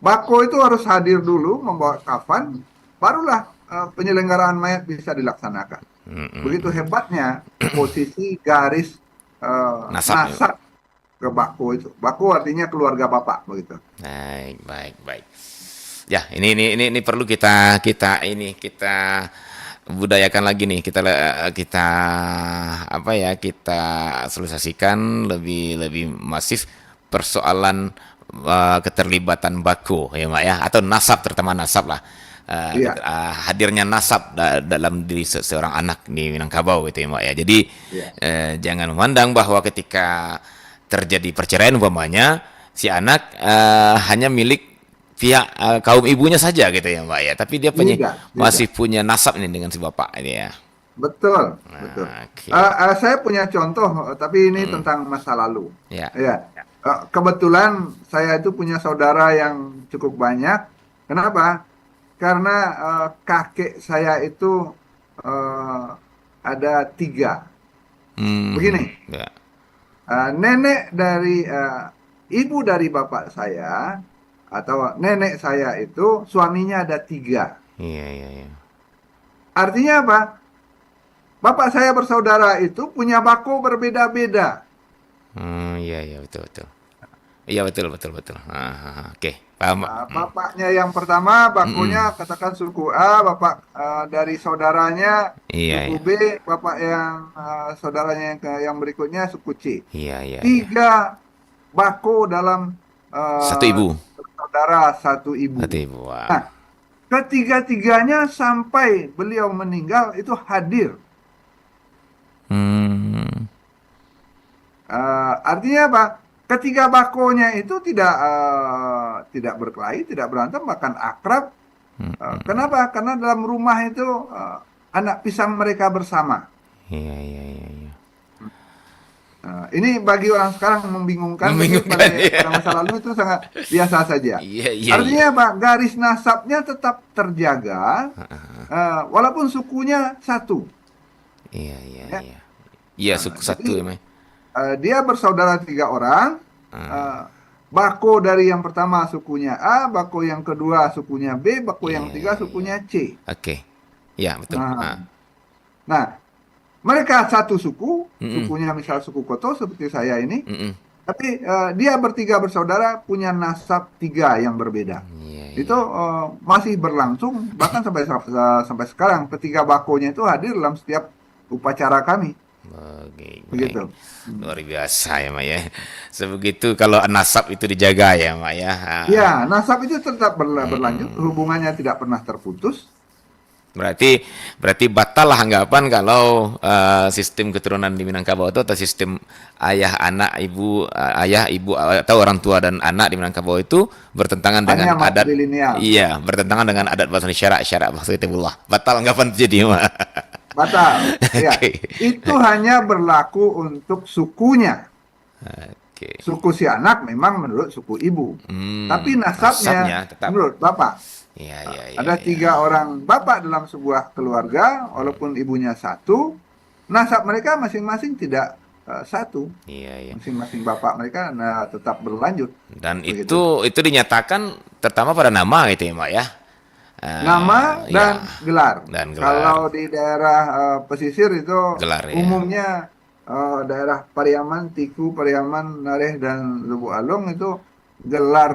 Bako itu harus hadir dulu membawa kafan, barulah penyelenggaraan mayat bisa dilaksanakan. Begitu hebatnya posisi garis Nasab. nasab ke bako itu. Bako artinya keluarga bapak begitu. Baik. Ya, ini perlu kita budayakan lagi nih. Kita apa ya? Kita sosialisasikan lebih masif persoalan keterlibatan bako ya, Mak ya, atau nasab, terutama nasab lah. Iya. Hadirnya nasab dalam diri seorang anak di Minangkabau gitu ya, Mak ya. Jadi Iya. jangan memandang bahwa ketika terjadi perceraian umpamanya si anak hanya milik pihak kaum ibunya saja gitu ya, Mbak ya, tapi dia Tidak. masih punya nasab ini dengan si bapak ini ya. Betul. Oke. Saya punya contoh, tapi ini tentang masa lalu. Ya. Ya. Kebetulan saya itu punya saudara yang cukup banyak. Kenapa? Karena kakek saya itu ada 3. Begini. Ya. Nenek dari ibu dari bapak saya atau nenek saya itu suaminya ada 3. Iya. Artinya apa? Bapak saya bersaudara itu punya bako berbeda-beda. Iya, betul. Iya, betul. Oke, paham. Bapaknya yang pertama bakonya katakan suku A, bapak dari saudaranya Iya, suku B, bapak yang saudaranya yang berikutnya suku C. Iya. 3 bako dalam Satu ibu. saudara satu ibu. Satu ibu. Wah. Nah, ketiga-tiganya sampai beliau meninggal itu hadir. Artinya apa? Ketiga bakonya itu tidak berkelahi, tidak berantem, bahkan akrab. Kenapa? Karena dalam rumah itu anak pisang mereka bersama. Iya. Ini bagi orang sekarang membingungkan. Membingungkan, Tapi iya. pada masa lalu itu sangat biasa saja. Iya. Artinya apa? Garis nasabnya tetap terjaga, walaupun sukunya satu. Iya. Ya. Iya, suku satu jadi, emang. Dia bersaudara 3 orang. Bako dari yang pertama sukunya A, bako yang kedua sukunya B, bako yang ketiga sukunya C. Oke. Iya, betul. Nah, mereka satu suku, sukunya misal suku Koto seperti saya ini, tapi dia bertiga bersaudara punya nasab 3 yang berbeda. Itu masih berlangsung bahkan sampai sekarang. Ketiga bakonya itu hadir dalam setiap upacara kami. Begitu. Luar biasa ya, Mak ya. Sebegitu kalau nasab itu dijaga ya, Mak ya. Ya, nasab itu tetap berlanjut, hubungannya tidak pernah terputus. Berarti batal lah anggapan kalau sistem keturunan di Minangkabau itu atau sistem ayah ibu atau orang tua dan anak di Minangkabau itu bertentangan dengan adat. Lineal. Iya, bertentangan dengan adat bahasa syarak bahasa kitabullah. Batal anggapan itu jadi, Mak. batal. Ya, Oke. itu hanya berlaku untuk sukunya. Oke. Suku si anak memang menurut suku ibu, tapi Nasabnya nasabnya tetap. menurut bapak. Iya, iya, iya, Ada iya. 3 orang bapak dalam sebuah keluarga, walaupun ibunya satu, nasab mereka masing-masing tidak satu. Iya, iya. Masing-masing bapak mereka tetap berlanjut. Dan Begitu. itu dinyatakan terutama pada nama gitu ya, Mak ya. Nama Ya, dan gelar. dan gelar. Kalau di daerah pesisir itu Gelar ya. umumnya daerah Pariaman, Tiku, Pariaman, Nareh dan Lubuk Alung itu gelar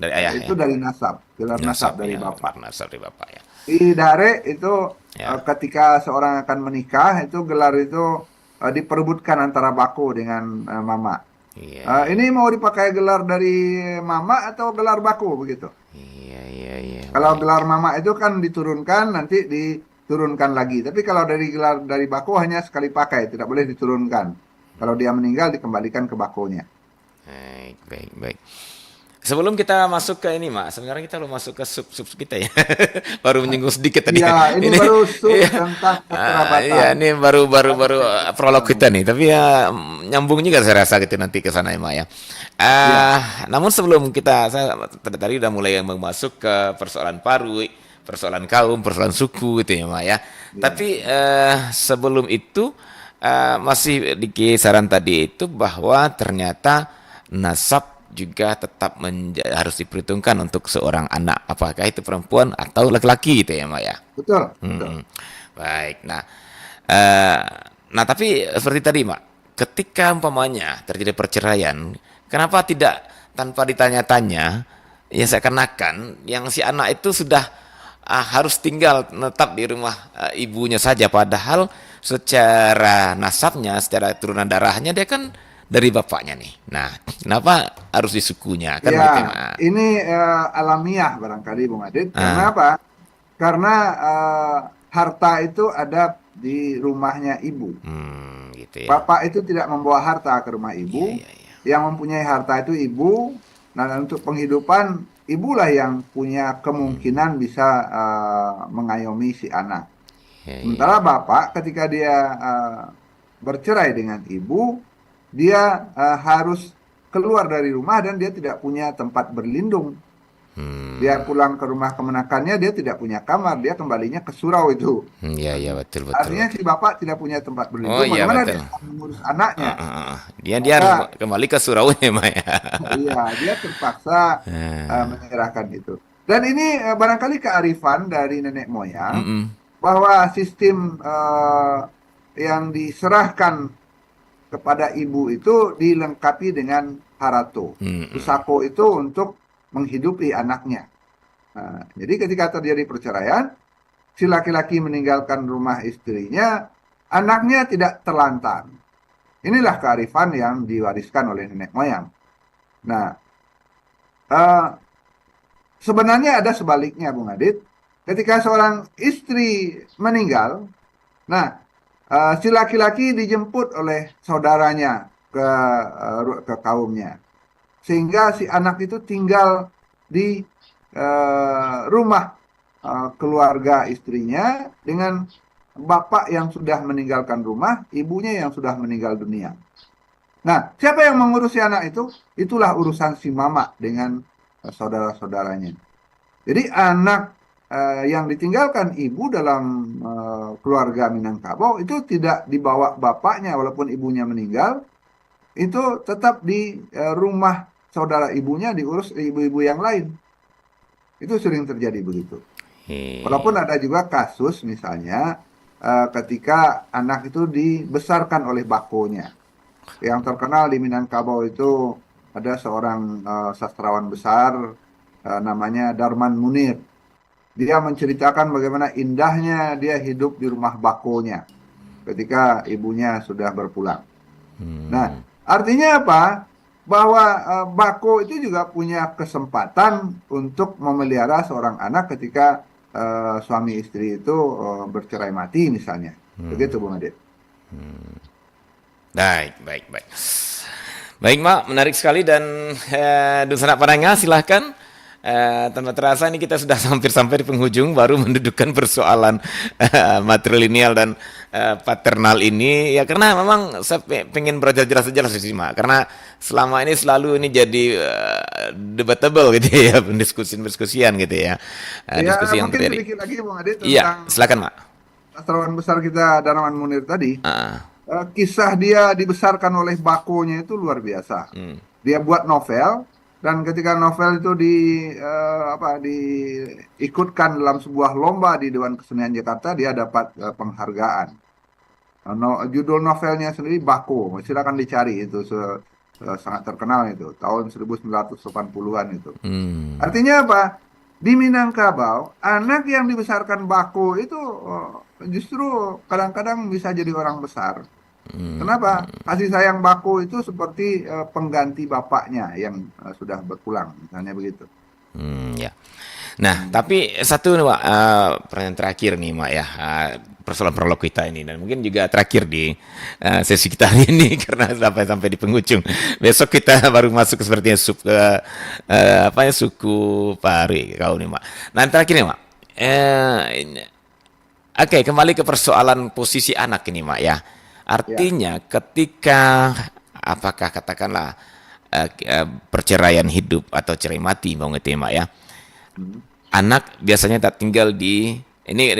Dari ayah itu ya. dari nasab, gelar nasab dari Ya, bapak. nasab dari bapak ya. Di Dare itu Ya. ketika seorang akan menikah itu gelar itu diperebutkan antara bako dengan mama. Iya, Ini mau dipakai gelar dari mama atau gelar bako begitu? iya, iya, iya. Kalau Baik. gelar mama itu kan diturunkan, nanti diturunkan lagi. Tapi kalau dari gelar dari bako hanya sekali pakai, tidak boleh diturunkan. Kalau dia meninggal dikembalikan ke bakonya. Baik, baik, baik. Sebelum kita masuk ke ini, Mak, sebenarnya kita belum masuk ke sub-sub kita ya. Baru menyinggung sedikit tadi. Iya, ini baru sub iya. tentang Iya, kekerabatan. ini baru prolog kita nih. Tapi ya nyambung juga saya rasa gitu nanti ke sana ya, Mak ya. Ya, Namun sebelum saya tadi udah mulai masuk ke persoalan paru, persoalan kaum, persoalan suku gitu ya, Mak ya. ya. Tapi sebelum itu masih di kisaran tadi itu bahwa ternyata nasab juga tetap harus diperhitungkan untuk seorang anak, apakah itu perempuan atau laki-laki gitu ya, Mak ya. Betul, betul. Baik. Eh, tapi seperti tadi, Mak, ketika umpamanya terjadi perceraian, kenapa tidak tanpa ditanya-tanya, ya seakan-akan yang si anak itu sudah harus tinggal tetap di rumah ibunya saja, padahal secara nasabnya, secara turunan darahnya dia kan dari bapaknya nih. Nah, kenapa harus di sukunya kan gitu, Ya, Mak? ini alamiah barangkali Bung Adit. Karena Ah, apa? Karena harta itu ada di rumahnya ibu. gitu ya. Bapak itu tidak membawa harta ke rumah Iya, ibu. iya, iya. Yang mempunyai harta itu ibu. Nah, untuk penghidupan, ibulah yang punya kemungkinan bisa mengayomi si anak. Iya, iya. Sementara bapak ketika dia bercerai dengan ibu, dia harus keluar dari rumah dan dia tidak punya tempat berlindung. Dia pulang ke rumah kemenakannya, dia tidak punya kamar, dia kembalinya ke surau itu. Iya, iya, betul, betul, Artinya betul. si bapak tidak punya tempat Oh berlindung, iya, bagaimana betul. dia akan mengurus anaknya? Dia harus Maka kembali ke suraunya, Mak ya. iya, dia terpaksa Ah, menyerahkan itu. Dan ini barangkali kearifan dari nenek moyang mm-mm. bahwa sistem yang diserahkan kepada ibu itu dilengkapi dengan harato. Mm-mm. Usako itu untuk menghidupi anaknya. Nah, jadi ketika terjadi perceraian, si laki-laki meninggalkan rumah istrinya, anaknya tidak terlantar. Inilah kearifan yang diwariskan oleh nenek moyang. Nah, eh, sebenarnya ada sebaliknya, Bung Adit. Ketika seorang istri meninggal, nah, si laki-laki dijemput oleh saudaranya ke kaumnya. Sehingga si anak itu tinggal di rumah keluarga istrinya dengan bapak yang sudah meninggalkan rumah, ibunya yang sudah meninggal dunia. Nah, siapa yang mengurusi anak itu? Itulah urusan si mama dengan saudara-saudaranya. Jadi anak yang ditinggalkan ibu dalam keluarga Minangkabau itu tidak dibawa bapaknya walaupun ibunya meninggal, itu tetap di rumah saudara ibunya diurus ibu-ibu yang lain. Itu sering terjadi begitu. Walaupun ada juga kasus misalnya ketika anak itu dibesarkan oleh bakonya. Yang terkenal di Minangkabau itu ada seorang sastrawan besar namanya Darman Munir. Dia menceritakan bagaimana indahnya dia hidup di rumah bakonya ketika ibunya sudah berpulang. Nah, artinya apa? Bahwa bako itu juga punya kesempatan untuk memelihara seorang anak ketika suami istri itu bercerai mati misalnya. Begitu, Bung Adit. Baik, baik, baik. Baik, Mak, menarik sekali dan Dun Sanak Pananga silahkan tanpa terasa ini kita sudah hampir sampai di penghujung, baru mendudukkan persoalan matrilineal dan paternal ini. Ya karena memang saya pengen jelas sih Mak. Karena selama ini selalu ini jadi debatable gitu ya, diskusian gitu ya. Diskusi yang mungkin terjadi. sedikit lagi Bung Adit Iya, tentang silakan Mak. sastrawan besar kita Darmawan Munir tadi. Ah, Kisah dia dibesarkan oleh bakonya itu luar biasa. Dia buat novel, dan ketika novel itu diikutkan dalam sebuah lomba di Dewan Kesenian Jakarta, dia dapat penghargaan. Judul novelnya sendiri Bako, silakan dicari itu, sangat terkenal itu, tahun 1980-an itu. Artinya apa? Di Minangkabau, anak yang dibesarkan Bako itu justru kadang-kadang bisa jadi orang besar. Kenapa? Kasih sayang Bako itu seperti pengganti bapaknya yang sudah berpulang, misalnya begitu. Ya. Nah, tapi satu nih, Pak, pertanyaan terakhir nih, Mak ya, persoalan prolog kita ini, dan mungkin juga terakhir di sesi kita hari ini karena sampai di penghujung. Besok kita baru masuk sepertinya suku Pari kau nih, Mak. Nah, terakhir nih, Mak. Oke, kembali ke persoalan posisi anak ini, Mak ya. Artinya ketika apakah katakanlah perceraian hidup atau cerai mati mau ngerti Mak ya. Anak biasanya tak tinggal di ini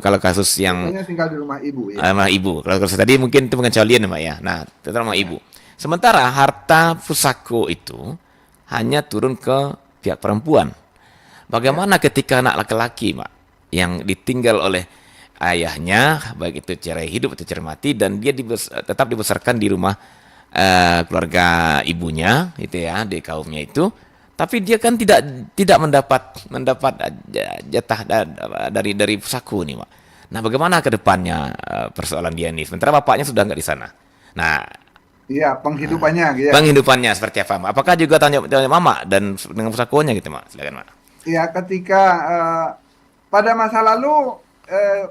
kalau kasus yang Biasanya tinggal di rumah ibu ya. Rumah ibu. Kalau kasus tadi mungkin itu pengecualian Mak ya. Nah, itu rumah ibu. Sementara harta pusako itu hanya turun ke pihak perempuan. Bagaimana ketika anak laki-laki, Mak, yang ditinggal oleh ayahnya, baik itu cerai hidup atau cerai mati, dan dia tetap dibesarkan di rumah keluarga ibunya, itu ya, di kaumnya itu, tapi dia kan tidak mendapat jatah dari pusako nih, Mak. Nah, bagaimana ke depannya persoalan dia nih? Sementara bapaknya sudah nggak di sana. Nah, Iya, penghidupannya gitu ya. penghidupannya seperti apa, Mak? Apakah juga tanya mama dan dengan pusakonya gitu, Mak? Silakan, Mak. Ya, ketika pada masa lalu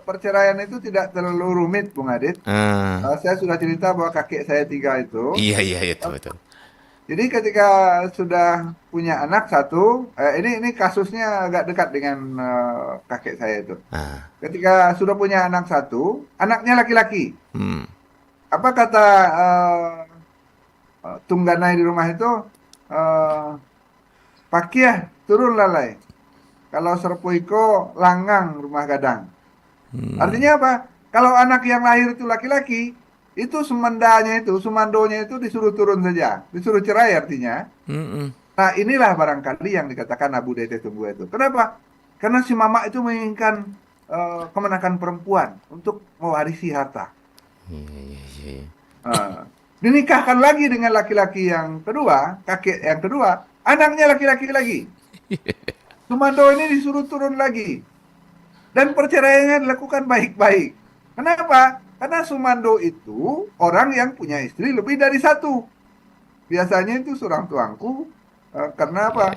perceraian itu tidak terlalu rumit, Bung Adit. Saya sudah cerita bahwa kakek saya 3 itu. Iya, itu betul. Jadi ketika sudah punya anak satu, ini kasusnya agak dekat dengan kakek saya itu. Ketika sudah punya anak satu, anaknya laki-laki. Apa kata Tungganai di rumah itu? Pakia, turun lalai. Kalau serpuiko, langgang rumah gadang. Artinya apa? Kalau anak yang lahir itu laki-laki, itu sumandonya itu disuruh turun saja. Disuruh cerai artinya. Nah, inilah barangkali yang dikatakan Abu Dete Tunggu itu. Kenapa? Karena si mama itu menginginkan kemenakan perempuan untuk mewarisi harta. Dinikahkan lagi dengan laki-laki yang kedua, kakek yang kedua, anaknya laki-laki lagi. Sumando ini disuruh turun lagi. Dan perceraiannya dilakukan baik-baik. Kenapa? Karena Sumando itu orang yang punya istri lebih dari satu. Biasanya itu seorang tuanku, karena apa?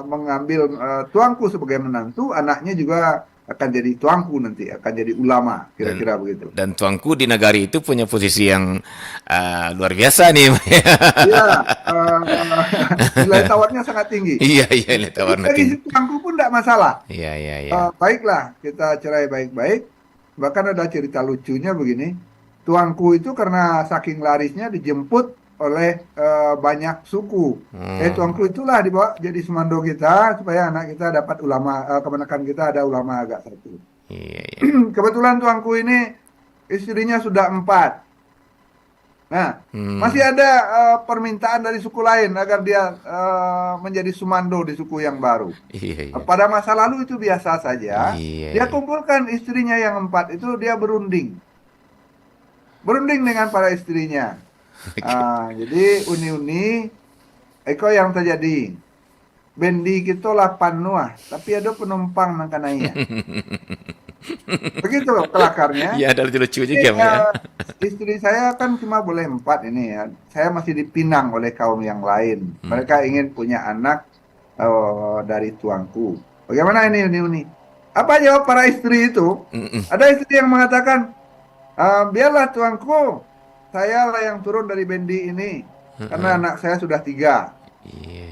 Mengambil tuanku sebagai menantu, anaknya juga akan jadi tuanku nanti, akan jadi ulama, kira-kira begitu. Dan tuanku di Nagari itu punya posisi yang luar biasa nih. Iya, nilai tawarnya sangat tinggi. Iya, nilai tawarnya tinggi. Dari tuanku pun tidak masalah. Iya. Baiklah, kita cerai baik-baik. Bahkan ada cerita lucunya begini. Tuanku itu karena saking larisnya dijemput oleh banyak suku. Tuanku itulah dibawa jadi semando kita supaya anak kita dapat ulama, kemenakan kita ada ulama agak satu. Iya. Kebetulan tuanku ini istrinya sudah 4. Nah, masih ada permintaan dari suku lain agar dia menjadi sumando di suku yang baru. Iya. Pada masa lalu itu biasa saja. Iya. Dia kumpulkan istrinya yang 4 itu, dia berunding dengan para istrinya. Jadi uni-uni eko yang terjadi bendi kita 8 nuah, tapi ada penumpang nang kanaya. Begitu kelakarnya. Iya, ada lucu juga ya. Istri saya kan cuma boleh 4 ini ya. Saya masih dipinang oleh kaum yang lain. Mereka ingin punya anak dari tuanku. Bagaimana ini uni-uni? Apa jawab para istri itu? Ada istri yang mengatakan, biarlah tuanku, saya lah yang turun dari bendi ini, karena anak saya sudah 3. Iya.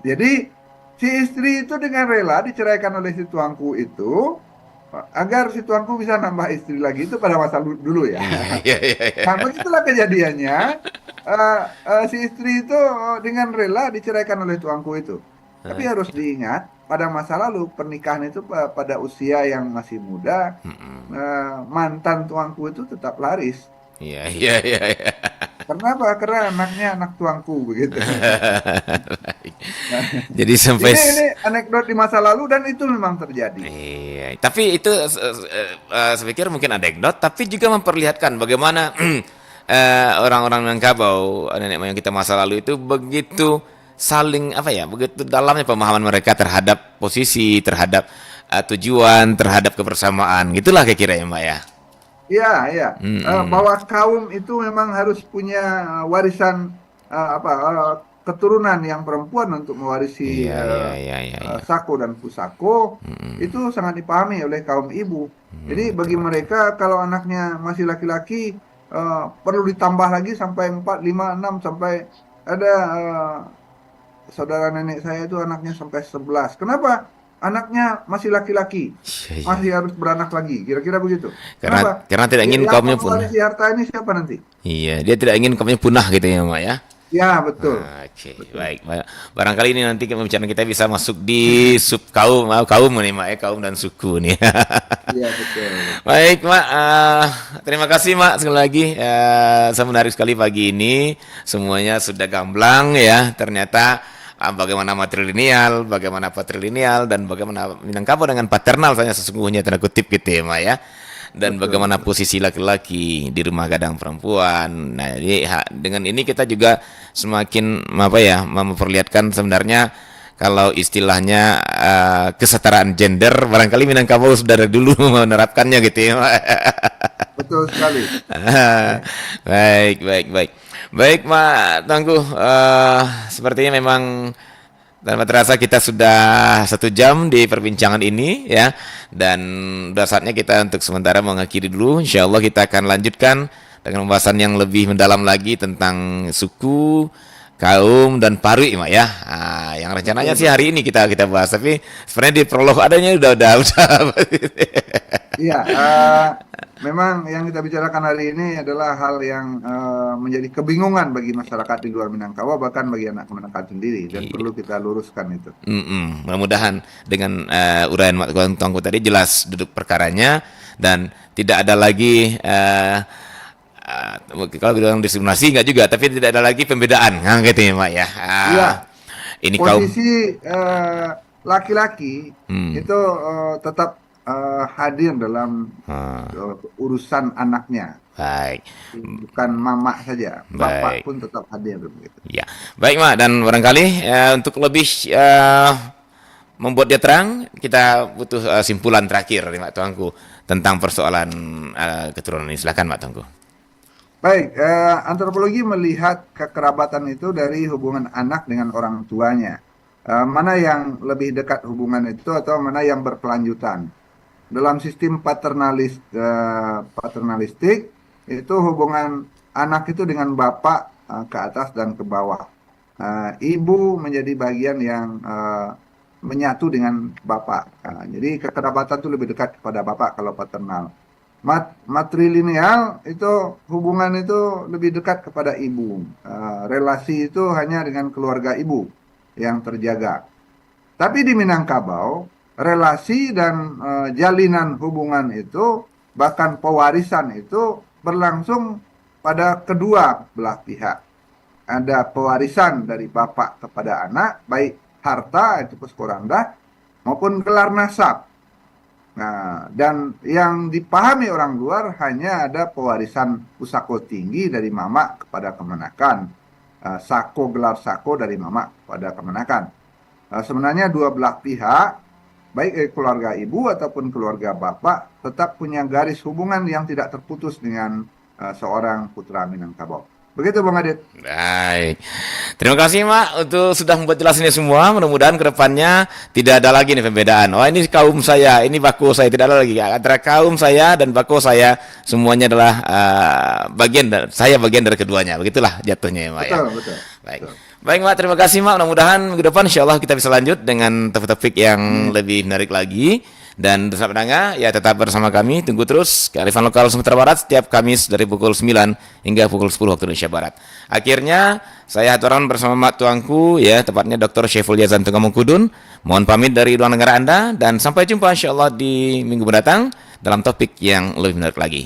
Jadi si istri itu dengan rela diceraikan oleh si tuanku itu agar si tuanku bisa nambah istri lagi, itu pada masa dulu ya. Iya, iya, iya. Nah, begitulah kejadiannya. Si istri itu dengan rela diceraikan oleh tuanku itu. Tapi harus diingat, pada masa lalu pernikahan itu pada usia yang masih muda, mantan tuanku itu tetap laris. Iya, iya, iya, iya. Kenapa? Karena anaknya anak tuanku begitu. Nah, Jadi sampai ini anekdot di masa lalu dan itu memang terjadi. iya, tapi itu saya pikir mungkin anekdot, tapi juga memperlihatkan bagaimana orang-orang Minangkabau, nenek moyang kita masa lalu itu begitu saling apa ya, begitu dalamnya pemahaman mereka terhadap posisi, terhadap tujuan, terhadap kebersamaan, gitulah kira-kira ya Mbak ya. Iya, iya. Mm-mm. Bahwa kaum itu memang harus punya warisan keturunan yang perempuan untuk mewarisi Iya, iya, iya, iya, iya. sako dan pusako Mm-mm. itu sangat dipahami oleh kaum ibu. Jadi bagi Betul. mereka kalau anaknya masih laki-laki perlu ditambah lagi sampai 4, 5, 6 sampai ada saudara nenek saya itu anaknya sampai 11. Kenapa? Anaknya masih laki-laki, Iya, iya. masih harus beranak lagi. Kira-kira begitu. Karena Kenapa? karena tidak ingin Yang kaumnya punah. mewarisi harta ini siapa nanti? Iya, dia tidak ingin kaumnya punah gitu ya Mbak ya. Ya, betul. Oke, Betul. baik. Barangkali ini nanti pembicaraan kita bisa masuk di sub kaum, kaum nih, Mak, ya, kaum dan suku nih. Iya, betul. Baik, Mak. Terima kasih, Mak. Sekali lagi, saya menarik sekali pagi ini. Semuanya sudah gamblang ya. Ternyata bagaimana matrilineal, bagaimana patrilineal, dan bagaimana Minangkabau dengan paternal saya sesungguhnya tanda kutip gitu ya, Mak ya. Dan Betul, bagaimana betul. posisi laki-laki di rumah gadang perempuan. Nah, jadi dengan ini kita juga semakin apa ya, memperlihatkan sebenarnya kalau istilahnya kesetaraan gender barangkali Minangkabau sudah dari dulu menerapkannya gitu ya. Mak. Betul sekali. Baik, baik, baik. Baik, Mak Tangguh. Sepertinya memang tanpa terasa kita sudah 1 jam di perbincangan ini ya. Dan udah saatnya kita untuk sementara mengakhiri dulu. Insya Allah kita akan lanjutkan dengan pembahasan yang lebih mendalam lagi tentang suku, kaum dan parwi, Mak ya. Yang rencananya Betul, sih hari betul. ini kita bahas, tapi sebenarnya di prolog adanya udah. Iya, memang yang kita bicarakan hari ini adalah hal yang menjadi kebingungan bagi masyarakat di luar Minangkabau, bahkan bagi anak Minangkabau sendiri, dan perlu kita luruskan itu. Mudah-mudahan dengan uraian Mak Tongko tadi jelas duduk perkaranya dan tidak ada lagi kalau bilang diskriminasi enggak juga, tapi tidak ada lagi pembedaan, gitu ya Mak ya. Iya, Ini kaum. posisi laki-laki Hmm. itu tetap hadir dalam Ah, urusan anaknya, baik, bukan mama saja, bapak baik. pun tetap hadir begitu. Ya, baik Mak, dan barangkali untuk lebih membuat dia terang, kita butuh simpulan terakhir dari Mak Tuanku tentang persoalan keturunan ini. Silakan Mak Tuanku. Baik, antropologi melihat kekerabatan itu dari hubungan anak dengan orang tuanya. Mana yang lebih dekat hubungan itu atau mana yang berkelanjutan. Dalam sistem paternalistik, itu hubungan anak itu dengan bapak ke atas dan ke bawah. Ibu menjadi bagian yang menyatu dengan bapak. Jadi kekerabatan itu lebih dekat kepada bapak kalau paternal. Matrilineal itu hubungan itu lebih dekat kepada ibu. Relasi itu hanya dengan keluarga ibu yang terjaga. Tapi di Minangkabau, relasi dan jalinan hubungan itu, bahkan pewarisan itu berlangsung pada kedua belah pihak. Ada pewarisan dari bapak kepada anak, baik harta itu puskoranda maupun gelar nasab. Nah, dan yang dipahami orang luar hanya ada pewarisan pusako tinggi dari mama kepada kemenakan, sako gelar sako dari mama kepada kemenakan. Sebenarnya dua belah pihak, baik keluarga ibu ataupun keluarga bapak, tetap punya garis hubungan yang tidak terputus dengan seorang putra Minangkabau. Begitu Bang Adit. Baik. Terima kasih Mak untuk sudah membuat jelas ini semua. Mudah-mudahan ke depannya tidak ada lagi nih pembedaan. Oh ini kaum saya, ini bako saya, tidak ada lagi. Antara kaum saya dan bako saya semuanya adalah bagian dari keduanya. Begitulah jatuhnya ya Mak ya. Betul, betul. Baik. Betul. Baik Mak, terima kasih Mak. Mudah-mudahan minggu depan insya Allah kita bisa lanjut dengan topik-topik yang lebih menarik lagi. Dan bersama pendengar, ya tetap bersama kami. Tunggu terus kearifan lokal Sumatera Barat setiap Kamis dari pukul 9 hingga pukul 10 waktu Indonesia Barat. Akhirnya, saya aturan bersama Mak Tuanku, ya tepatnya Dr. Syaiful Yazan Tunggamongkudun. Mohon pamit dari ruang negara Anda dan sampai jumpa insya Allah di minggu mendatang dalam topik yang lebih menarik lagi.